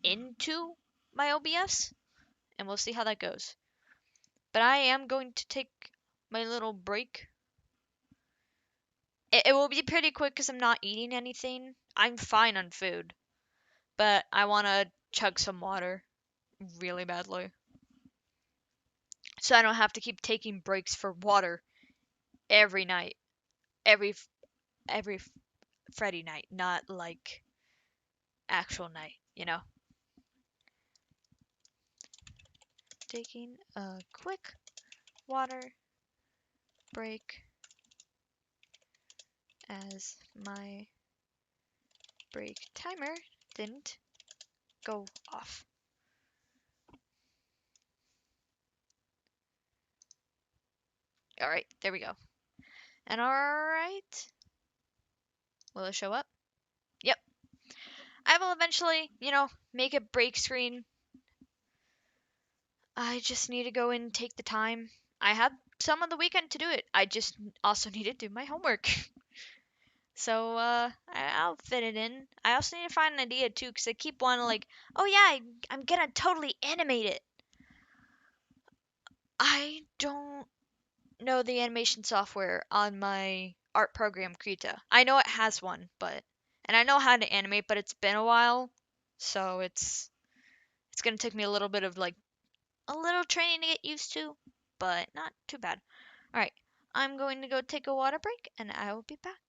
into my OBS, and we'll see how that goes. But I am going to take my little break. It will be pretty quick because I'm not eating anything. I'm fine on food, but I want to chug some water really badly. So I don't have to keep taking breaks for water every night. Every every Freddy night, not like actual night, you know. Taking a quick water break as my break timer didn't go off. All right, there we go. And all right, will it show up? Yep. I will eventually, make a break screen. I just need to go and take the time. I have some of the weekend to do it. I just also need to do my homework. So, I'll fit it in. I also need to find an idea too, because I keep wanting like, oh yeah, I'm gonna totally animate it. I don't know the animation software on my art program Krita. I know it has one, and I know how to animate, but it's been a while, so it's gonna take me a little bit of like a little training to get used to, but not too bad. All right, I'm going to go take a water break, and I will be back.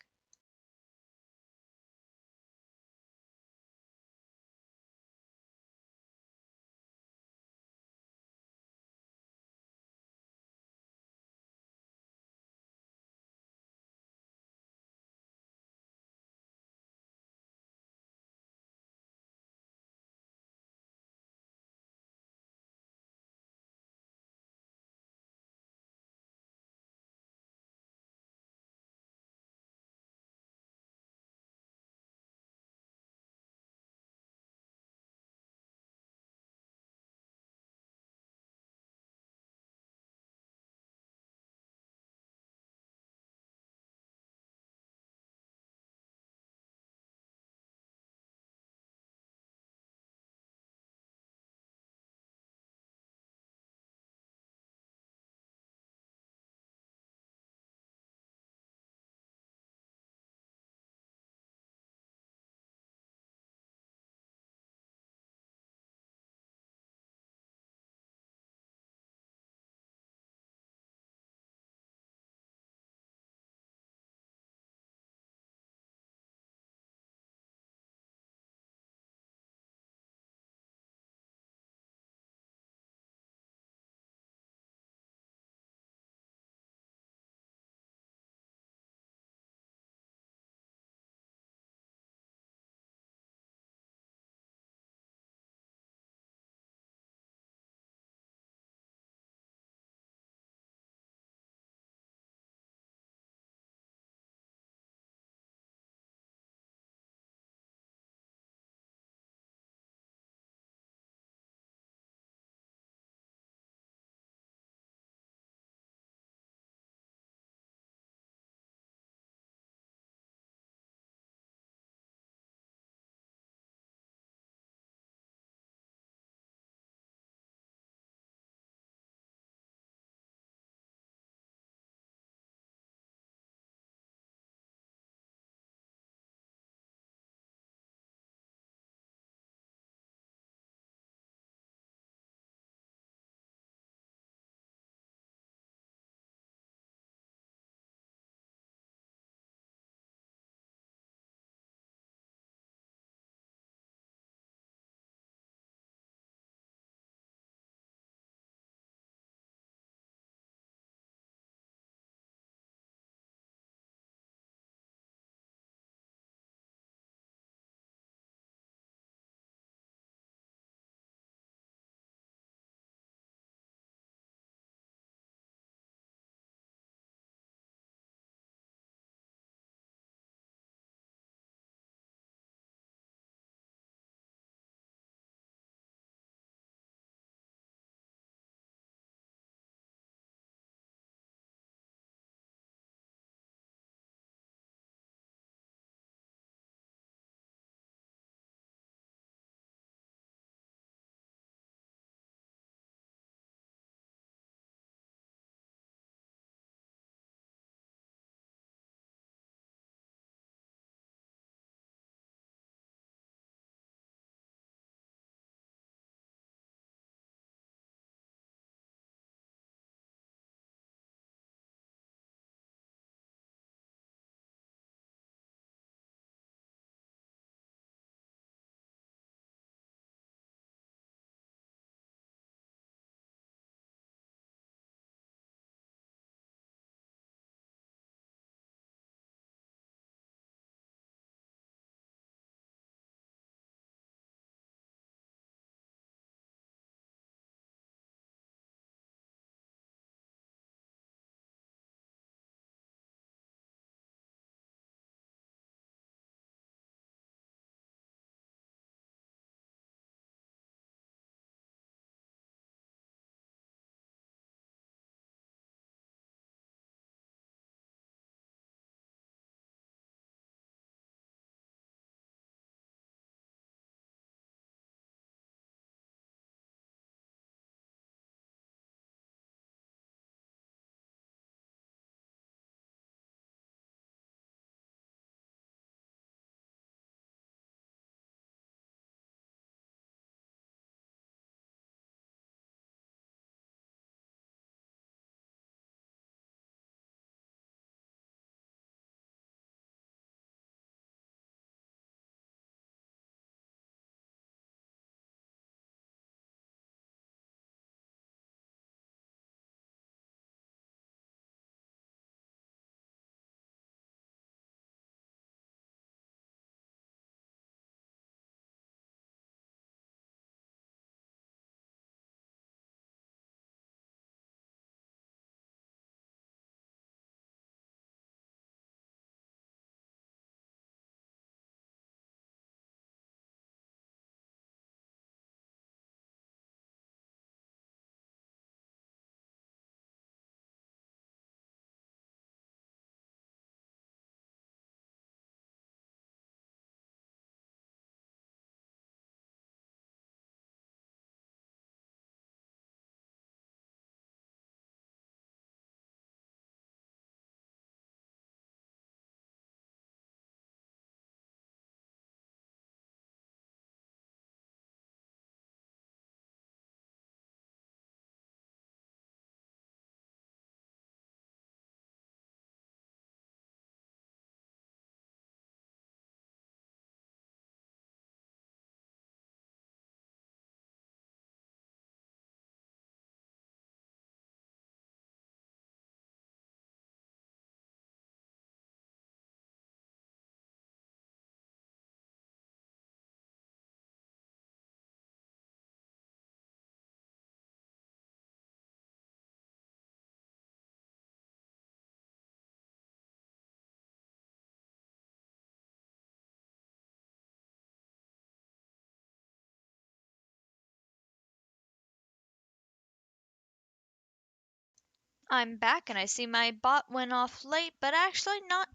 I'm back and I see my bot went off late, but actually not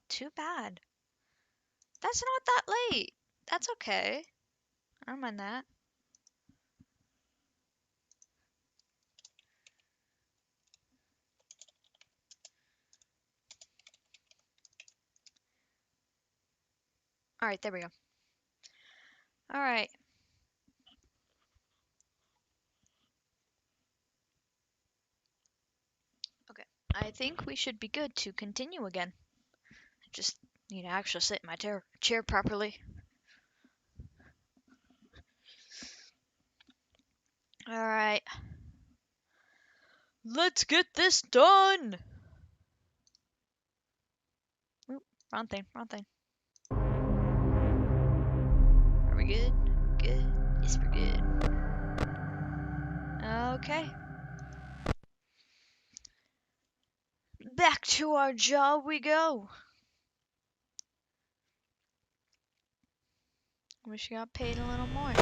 too bad. That's not that late. That's okay. I don't mind that. Alright, there we go. Alright. Okay. I think we should be good to continue again. Just need to actually sit in my chair properly. Alright. Let's get this done! Oop, wrong thing, wrong thing. Are we good? Good. Yes, we're good. Okay. Back to our job we go. Wish we got paid a little more.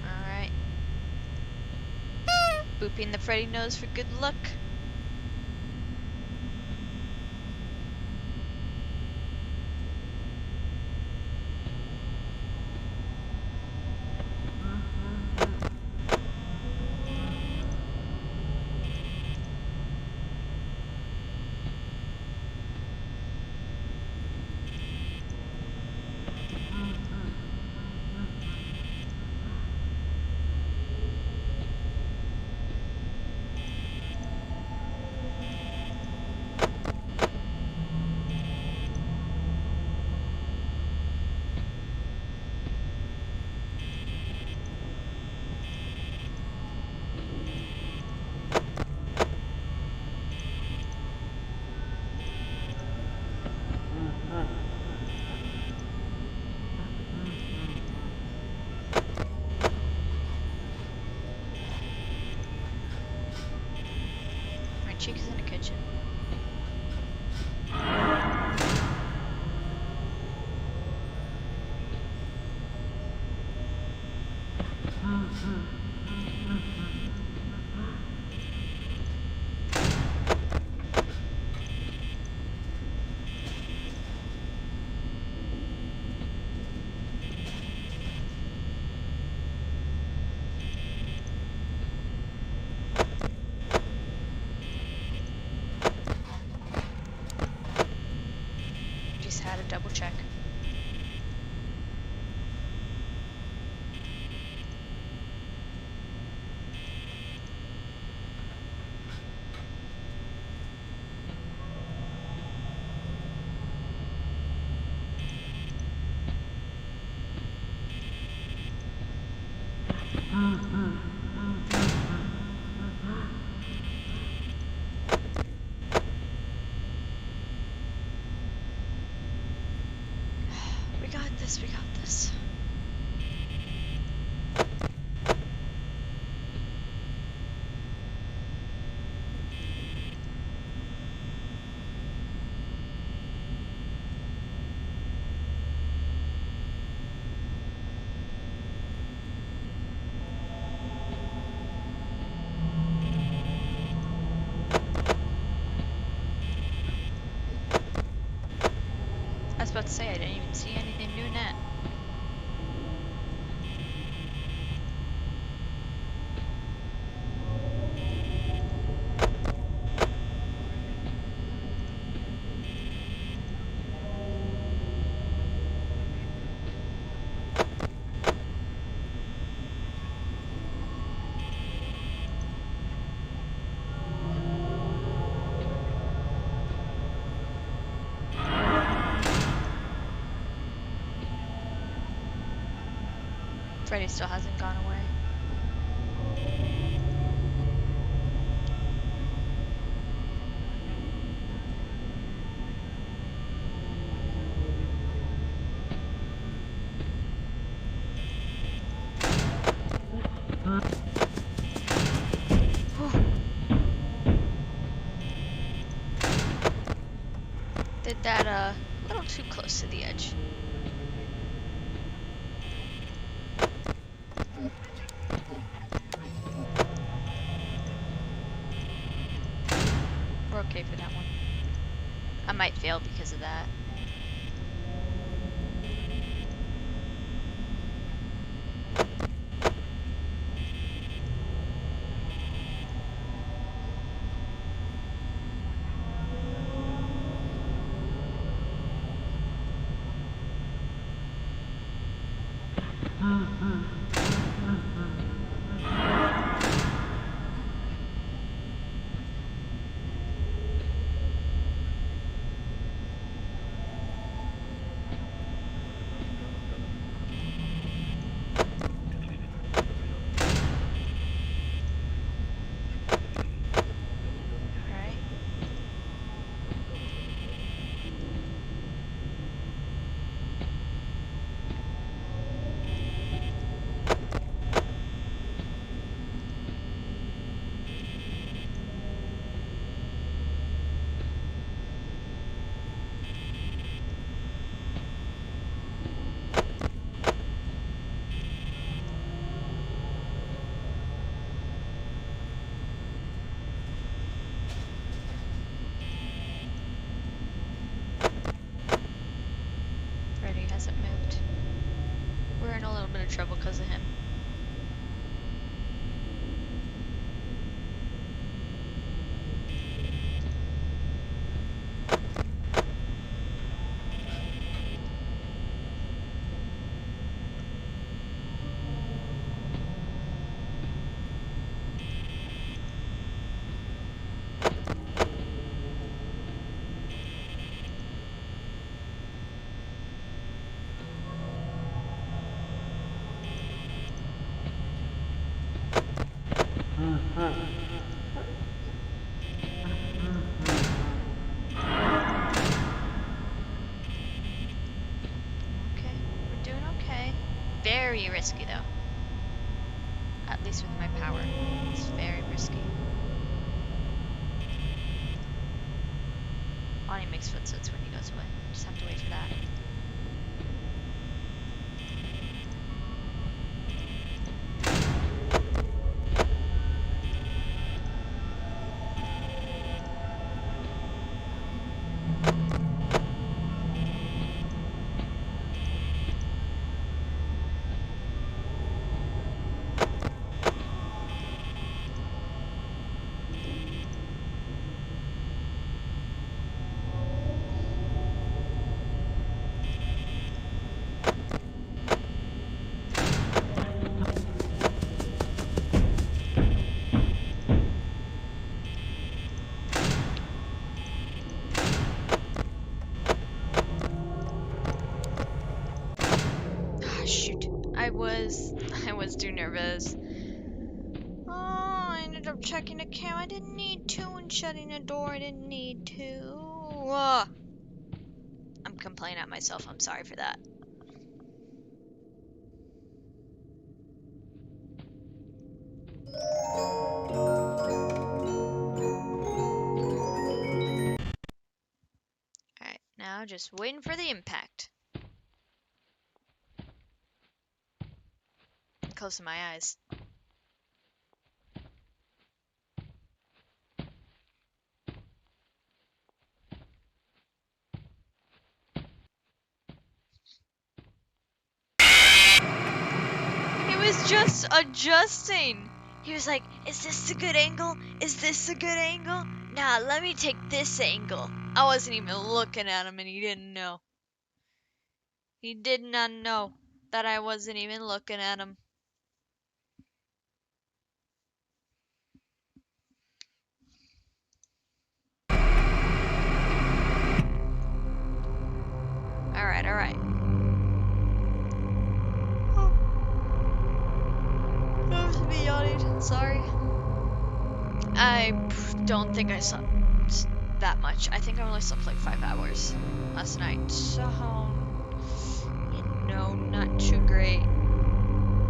Alright. Booping the Freddy nose for good luck. My cheek is in the kitchen. Just had to double check. We got this, we got this. I was about to say, I didn't even see anything doing that. Freddy still hasn't gone away. Whew. Did that a little too close to the edge. might fail because of that. Alright. Freddy hasn't moved. We're in a little bit of trouble because of him. Okay, we're doing okay. Very risky though. At least with my power. It's very risky. Bonnie makes footsteps when he goes away. Just have to wait for that. Shoot. I was too nervous. Oh, I ended up checking the cam. I didn't need to, and shutting the door. I didn't need to. I'm complaining at myself. I'm sorry for that. Alright, now just waiting for the impact. Closing my eyes. He was just adjusting. He was like, is this a good angle? Is this a good angle? Nah, let me take this angle. I wasn't even looking at him and he didn't know. He did not know that I wasn't even looking at him. Alright, alright. That was me yawning. Sorry. I don't think I slept that much. I think I only slept like 5 hours last night. So, you know, not too great.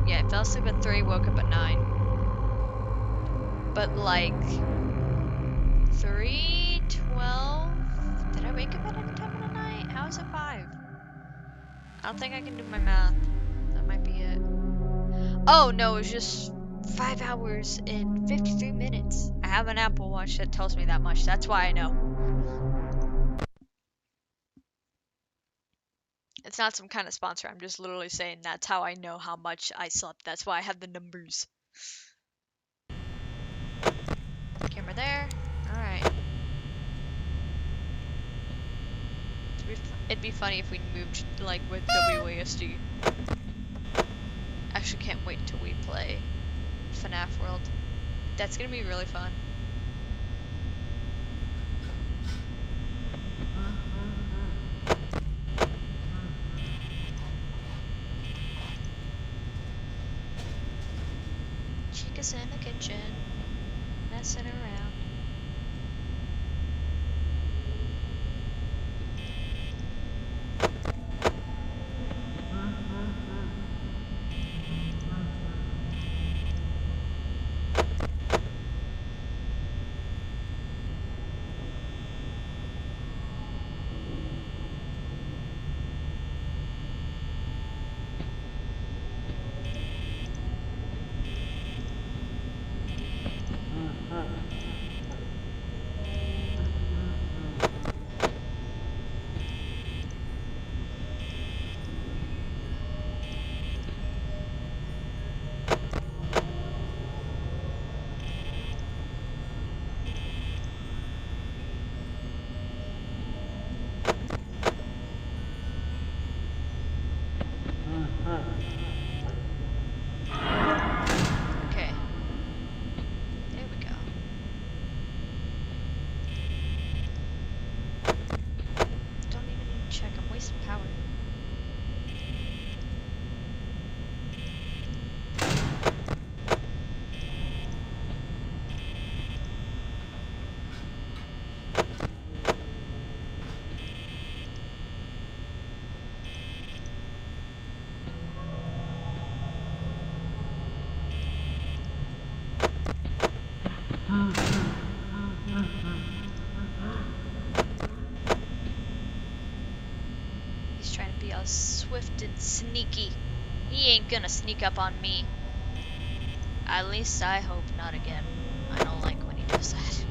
Yeah, I fell asleep at 3, woke up at 9. But like 3:12. Did I wake up at any time of the night? How is it 5? I don't think I can do my math. That might be it. Oh no, it was just 5 hours and 53 minutes. I have an Apple Watch that tells me that much. That's why I know. It's not some kind of sponsor. I'm just literally saying that's how I know how much I slept. That's why I have the numbers. Camera there. Alright. It'd be funny if we moved, like, with WASD. Actually, can't wait till we play FNAF World. That's gonna be really fun. Chica's in the kitchen, messing around. Okay. There we go. Don't even need to check. I'm wasting power. He's trying to be all swift and sneaky. He ain't gonna sneak up on me. At least I hope not again. I don't like when he does that.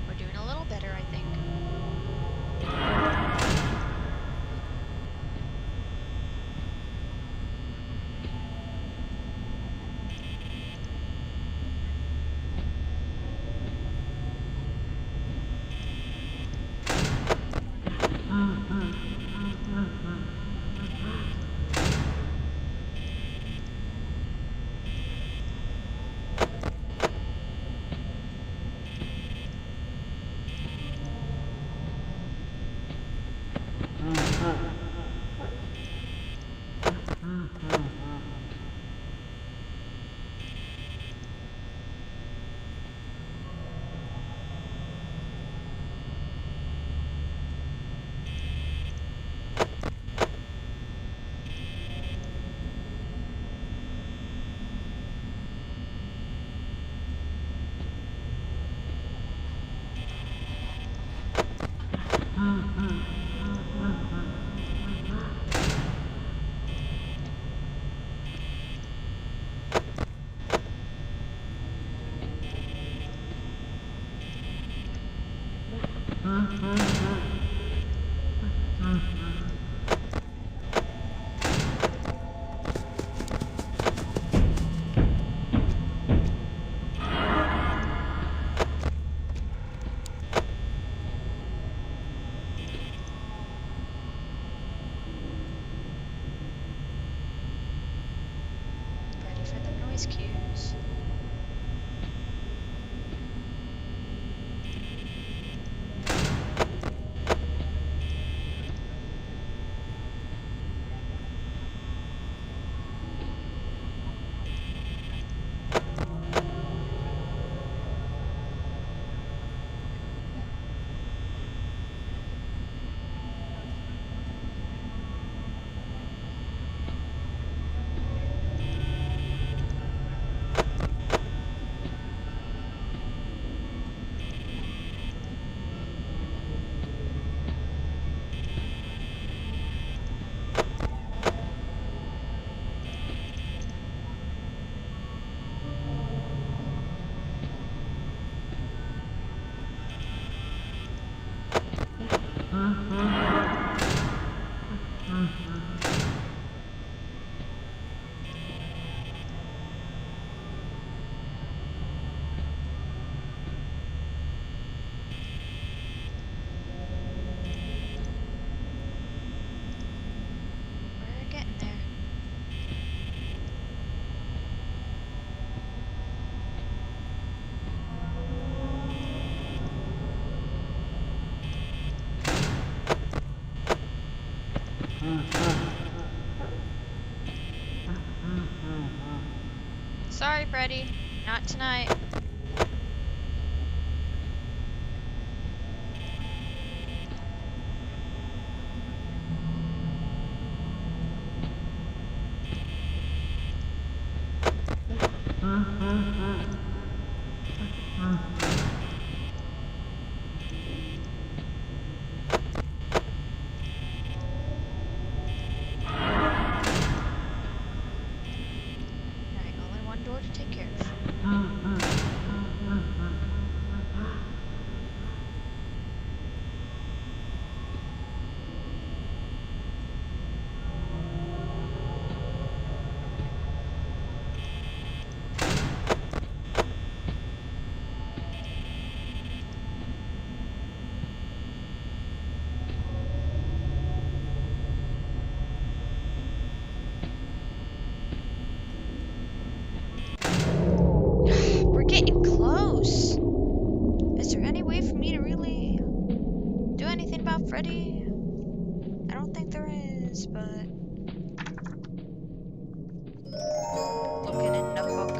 We're doing a little better, I think. We're getting there. Sorry, Freddy. Not tonight. Alright, only one door to take care of. We're getting close. Is there any way for me to really do anything about Freddy? I don't think there is, but looking in the book.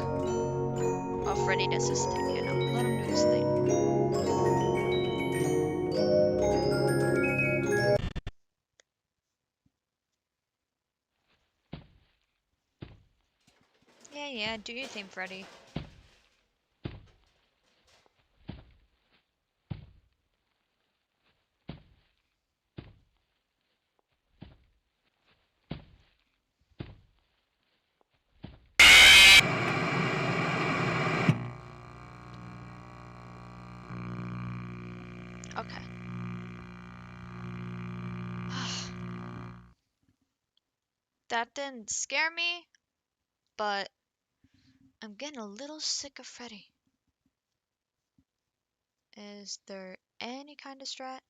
Oh, Freddy does his thing, you know. Let him do his thing. Yeah, do your thing, Freddy. Okay. That didn't scare me, but I'm getting a little sick of Freddy. Is there any kind of strat?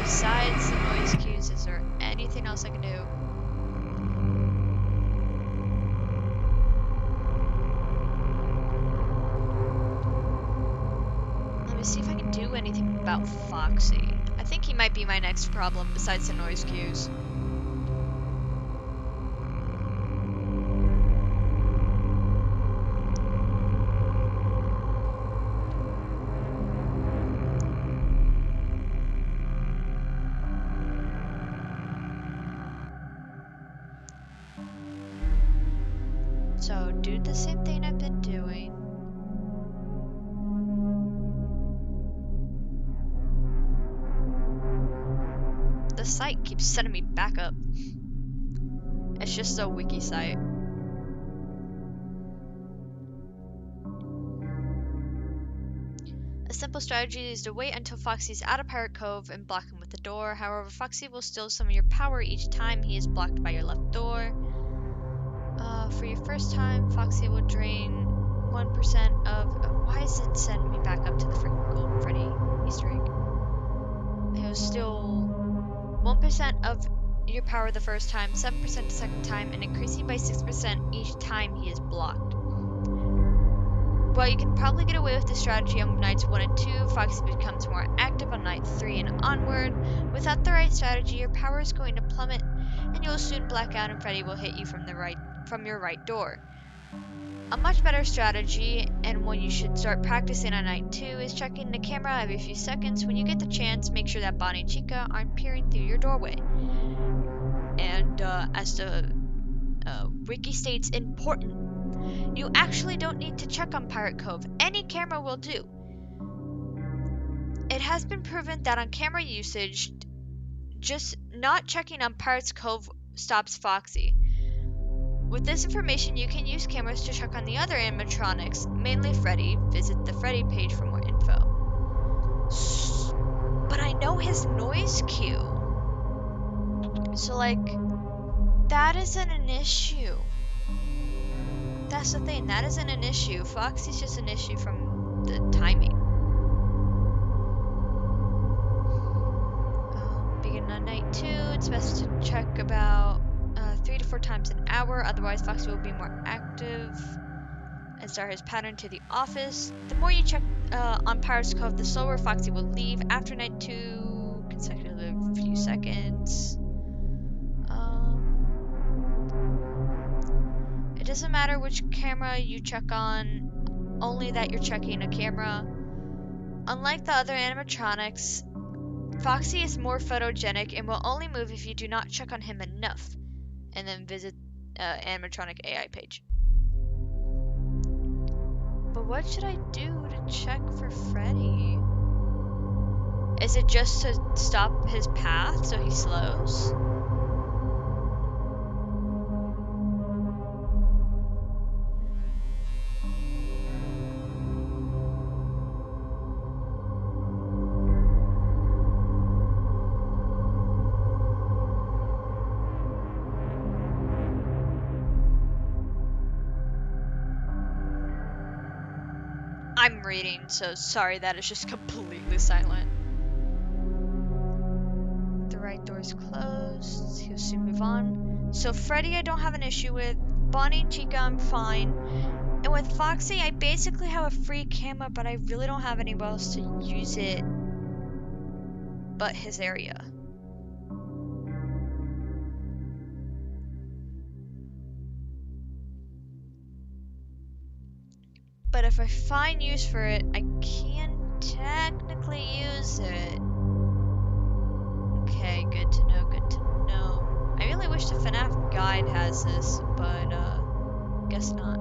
Besides the noise cues, is there anything else I can do? Let me see if I can do anything about Foxy. I think he might be my next problem besides the noise cues. So, do the same thing I've been doing. The site keeps sending me back up. It's just a wiki site. A simple strategy is to wait until Foxy's out of Pirate Cove and block him with the door. However, Foxy will steal some of your power each time he is blocked by your left door. For your first time, Foxy will drain 1% of... why is it sending me back up to the freaking Golden Freddy Easter egg? He'll steal 1% of your power the first time, 7% the second time, and increasing by 6% each time he is blocked. While you can probably get away with this strategy on nights 1 and 2, Foxy becomes more active on night 3 and onward. Without the right strategy, your power is going to plummet, and you will soon black out and Freddy will hit you from your right door. A much better strategy, and one you should start practicing on night 2, is checking the camera every few seconds. When you get the chance, make sure that Bonnie and Chica aren't peering through your doorway. And as the wiki states, important, you actually don't need to check on Pirate Cove. Any camera will do. It has been proven that on camera usage, just not checking on Pirate's Cove stops Foxy. With this information, you can use cameras to check on the other animatronics, mainly Freddy. Visit the Freddy page for more info. But I know his noise cue. So, like, that isn't an issue. That's the thing, that isn't an issue. Foxy's just an issue from the timing. Beginning on night 2, it's best to check about 3 to 4 times an hour, otherwise Foxy will be more active and start his pattern to the office. The more you check on Pirate's Cove, the slower Foxy will leave. After night 2, consecutive few seconds. It doesn't matter which camera you check on, only that you're checking a camera. Unlike the other animatronics, Foxy is more photogenic and will only move if you do not check on him enough, and then visit animatronic AI page. But what should I do to check for Freddy? Is it just to stop his path so he slows? I'm reading, so sorry that is just completely silent. The right door is closed. He'll soon move on. So Freddy I don't have an issue with. Bonnie and Chica I'm fine. And with Foxy I basically have a free camera, but I really don't have anywhere else to use it but his area. But if I find use for it, I can technically use it. Okay, good to know, good to know. I really wish the FNAF guide has this, but guess not.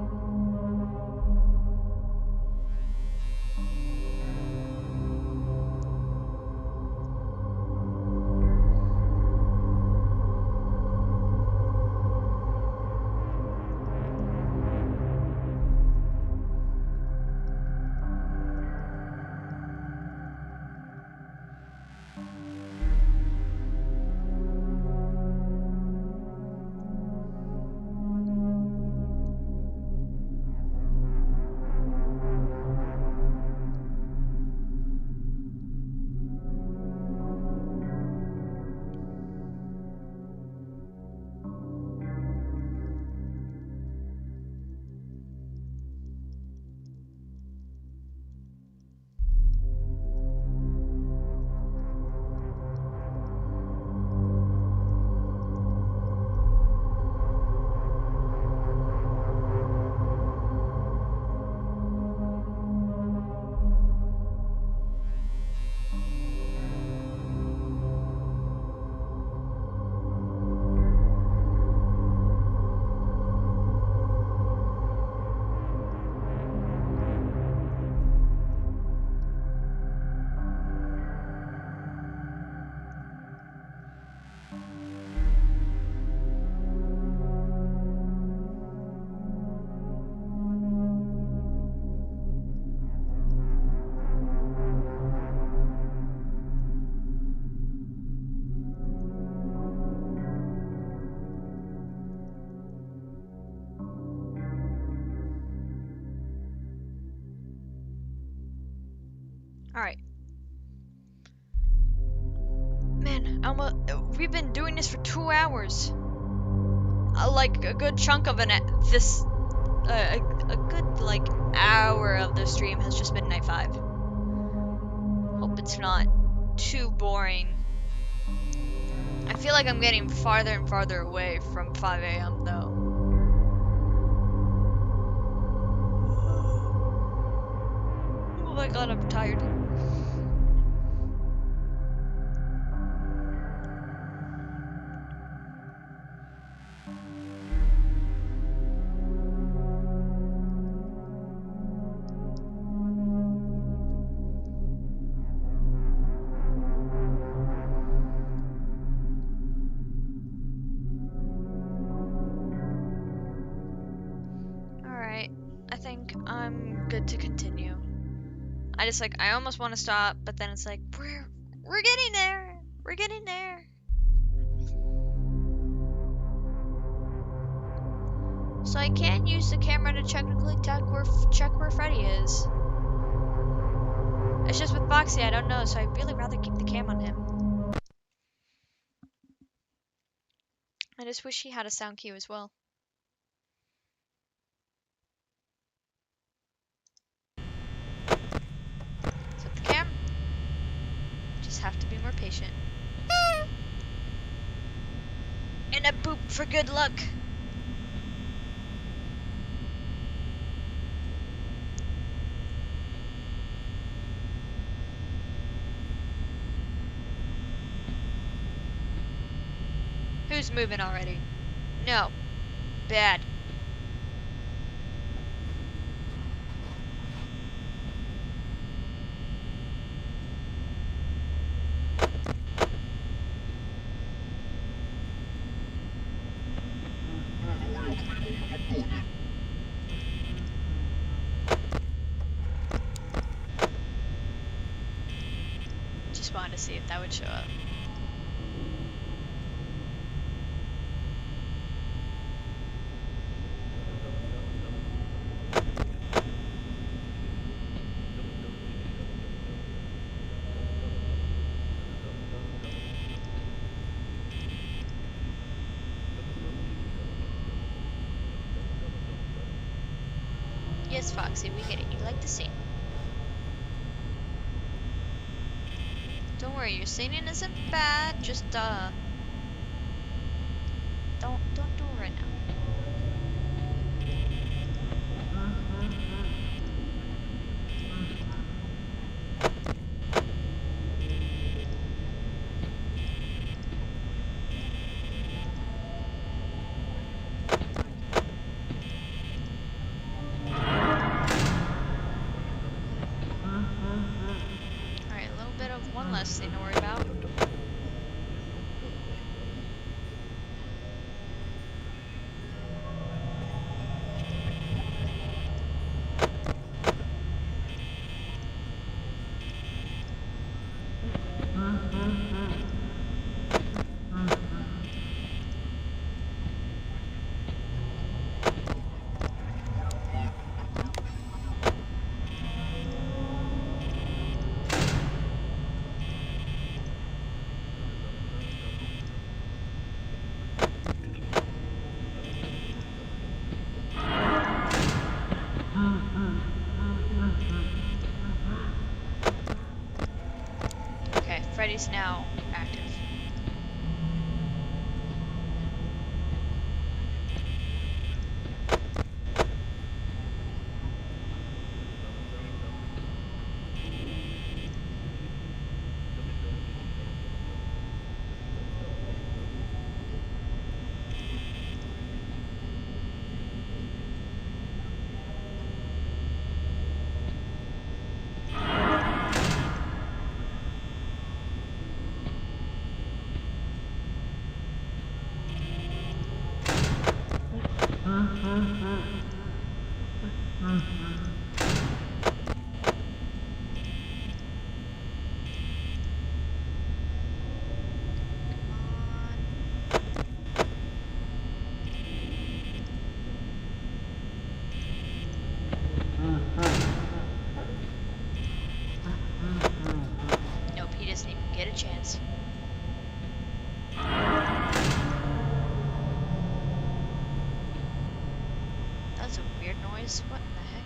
Alright. Man, we've been doing this for 2 hours. Like a good chunk of a good like hour of the stream has just been night 5. Hope it's not too boring. I feel like I'm getting farther and farther away from 5 a.m. though. Oh my god, I'm tired. I think I'm good to continue. I almost want to stop, but then it's like, We're getting there. We're getting there. So I can use the camera to technically check where Freddy is. It's just with Foxy, I don't know, so I'd really rather keep the cam on him. I just wish he had a sound cue as well. So with the cam, just have to be more patient. And a boop for good luck. Who's moving already? No. Bad. Just wanted to see if that would show up. Yes, Foxy, we get it. You like to sing. Don't worry, your singing isn't bad. Just don't do it right now. Alright, a little bit of one less thing to worry about. Okay, Freddy's now active. Nope, he doesn't even get a chance. That's a weird noise. What in the heck?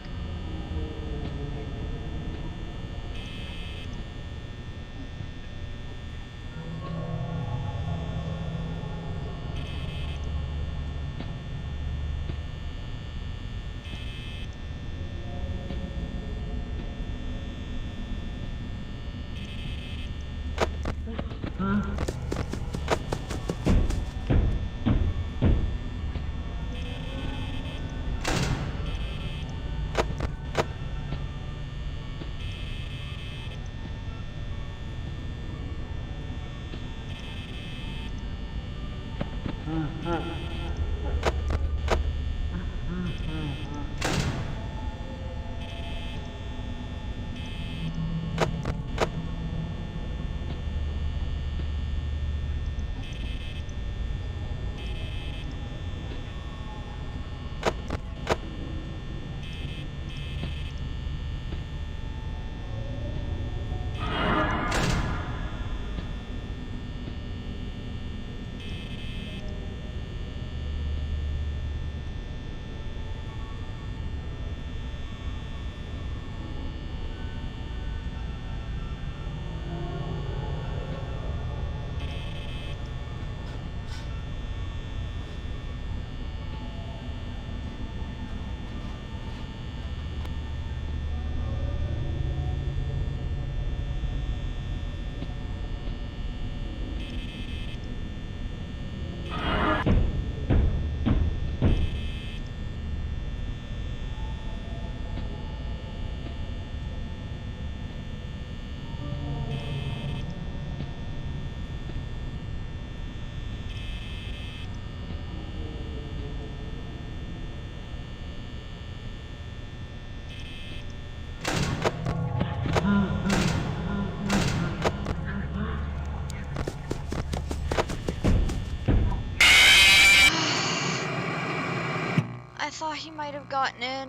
thought he might have gotten in.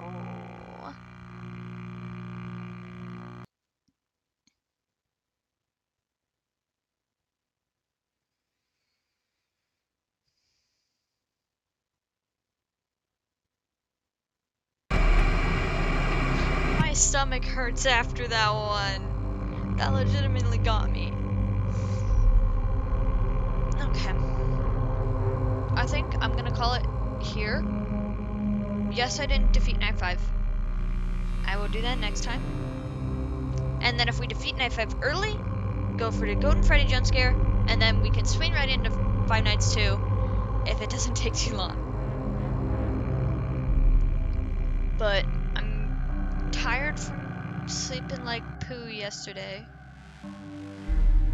Oh. My stomach hurts after that one. That legitimately got me. Okay. I think I'm gonna call it here. Yes, I didn't defeat Night 5. I will do that next time. And then if we defeat Night 5 early, go for the Golden Freddy jump scare, and then we can swing right into Five Nights 2 if it doesn't take too long. But I'm tired from sleeping like poo yesterday.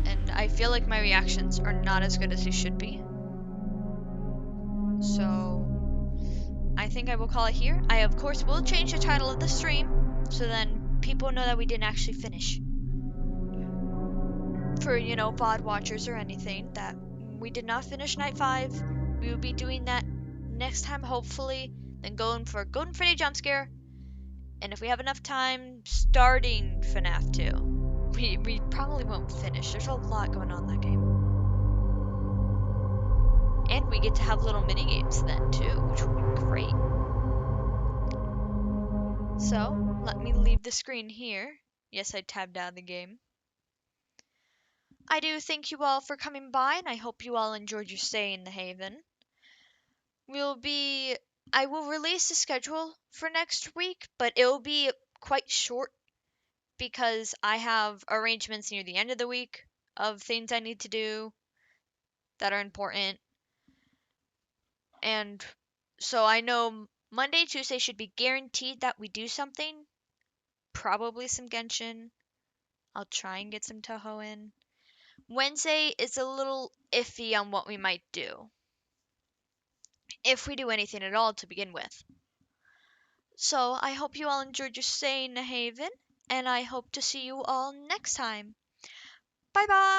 And I feel like my reactions are not as good as they should be. So I think I will call it here. I, of course, will change the title of the stream so then people know that we didn't actually finish. For, you know, VOD watchers or anything, that we did not finish Night 5. We will be doing that next time, hopefully. Then going for a Golden Freddy jump scare. And if we have enough time, starting FNAF 2. We probably won't finish. There's a lot going on in that game. And we get to have little mini games then too, which will be great. So, let me leave the screen here. Yes, I tabbed out of the game. I do thank you all for coming by, and I hope you all enjoyed your stay in the Haven. I will release the schedule for next week, but it will be quite short because I have arrangements near the end of the week of things I need to do that are important. And so I know Monday, Tuesday should be guaranteed that we do something. Probably some Genshin. I'll try and get some Toho in. Wednesday is a little iffy on what we might do. If we do anything at all to begin with. So I hope you all enjoyed your stay in the Haven, and I hope to see you all next time. Bye bye!